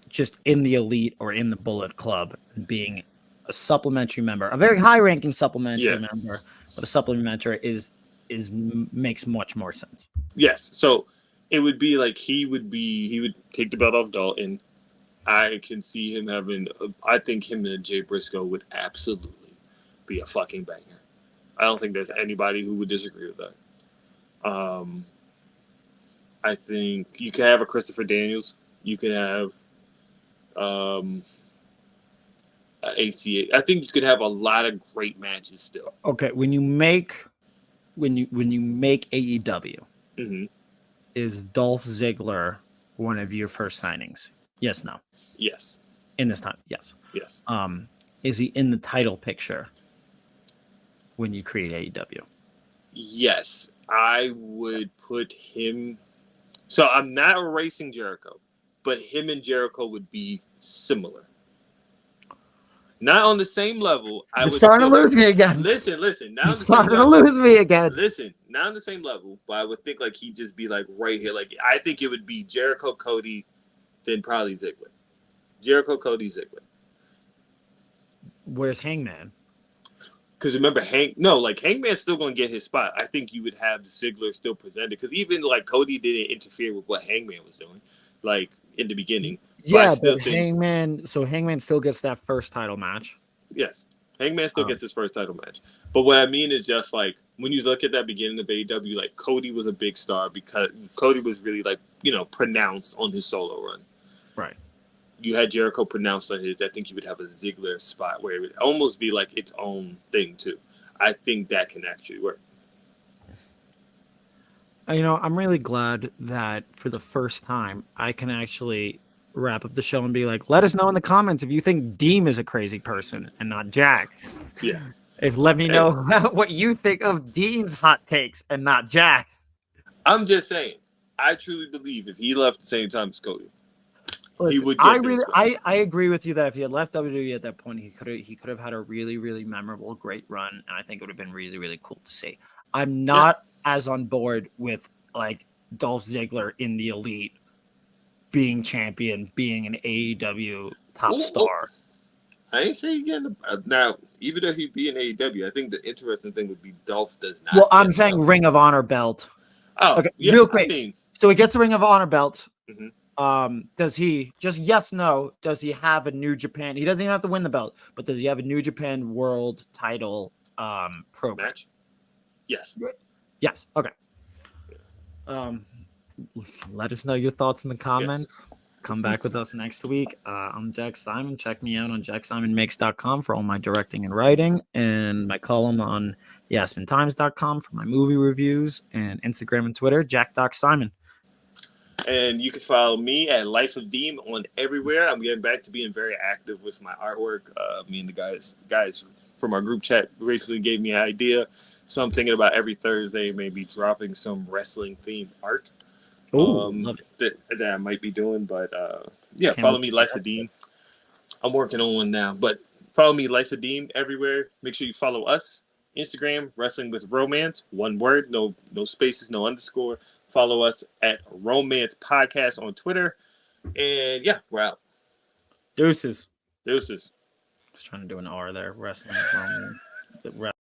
just in the elite or in the Bullet Club and being a supplementary member, a very high ranking supplementary member, but a supplementary makes much more sense. Yes. So it would be like he would take the belt off Dalton. I can see him I think him and Jay Briscoe would absolutely be a fucking banger. I don't think there's anybody who would disagree with that. I think you can have a Christopher Daniels. You can have ACA. I think you could have a lot of great matches still. Okay, when you make AEW, is Dolph Ziggler one of your first signings? Yes, no. Yes. In this time, yes. Yes. Is he in the title picture when you create AEW? Yes, I would put him. So I'm not erasing Jericho, but him and Jericho would be similar. Not on the same level. You're starting to lose me again. Listen. You're starting to lose me again. Listen, not on the same level, but I would think like he'd just be like right here. Like I think it would be Jericho, Cody, then probably Ziggler. Jericho, Cody, Ziggler. Where's Hangman? Because remember, Hangman's still going to get his spot. I think you would have Ziggler still presented. Because even, like, Cody didn't interfere with what Hangman was doing, like, in the beginning. Yeah, but Hangman still gets that first title match. Yes. Hangman still gets his first title match. But what I mean is just, like, when you look at that beginning of AEW, like, Cody was a big star because Cody was really, like, pronounced on his solo run. Right. You had Jericho pronounced on his. I think you would have a Ziggler spot where it would almost be like its own thing too. I think that can actually work. I'm really glad that for the first time I can actually wrap up the show and be like, let us know in the comments if you think Deem is a crazy person and not Jack. Yeah. Let me know what you think of Deem's hot takes and not Jack's. I'm just saying, I truly believe if he left the same time as Cody, he Listen, would I get really, this way. I agree with you that if he had left WWE at that point, he could have had a really, really memorable, great run, and I think it would have been really, really cool to see. I'm Yeah. not as on board with like Dolph Ziggler in the Elite being champion, being an AEW top star. I ain't saying again. Now, even though he'd be in AEW, I think the interesting thing would be Dolph does not. Well, I'm get saying stuff. Ring of Honor belt. Oh, Okay, yeah. real quick. I mean, So he gets a Ring of Honor belt. mhm. Does he just yes, no? Does he have a New Japan? He doesn't even have to win the belt, but does he have a New Japan World Title program? Match. Yes. Yes. Okay. Let us know your thoughts in the comments. Yes. Come back with us next week. I'm Jack Simon. Check me out on JackSimonMakes.com for all my directing and writing, and my column on YasminTimes.com for my movie reviews, and Instagram and Twitter, JackDocSimon. And you can follow me at Life of Deem on everywhere. I'm getting back to being very active with my artwork. Me and the guys from our group chat recently gave me an idea. So I'm thinking about every Thursday maybe dropping some wrestling themed art. Love it. That I might be doing. But yeah, follow me, Life of Deem. I'm working on one now. But follow me, Life of Deem, everywhere. Make sure you follow us. Instagram, Wrestling with Wromance. One word, no spaces, no underscore. Follow us at Wromance Podcast on Twitter. And yeah, we're out. Deuces. Deuces. I was trying to do an R there. Wrestling with Wromance.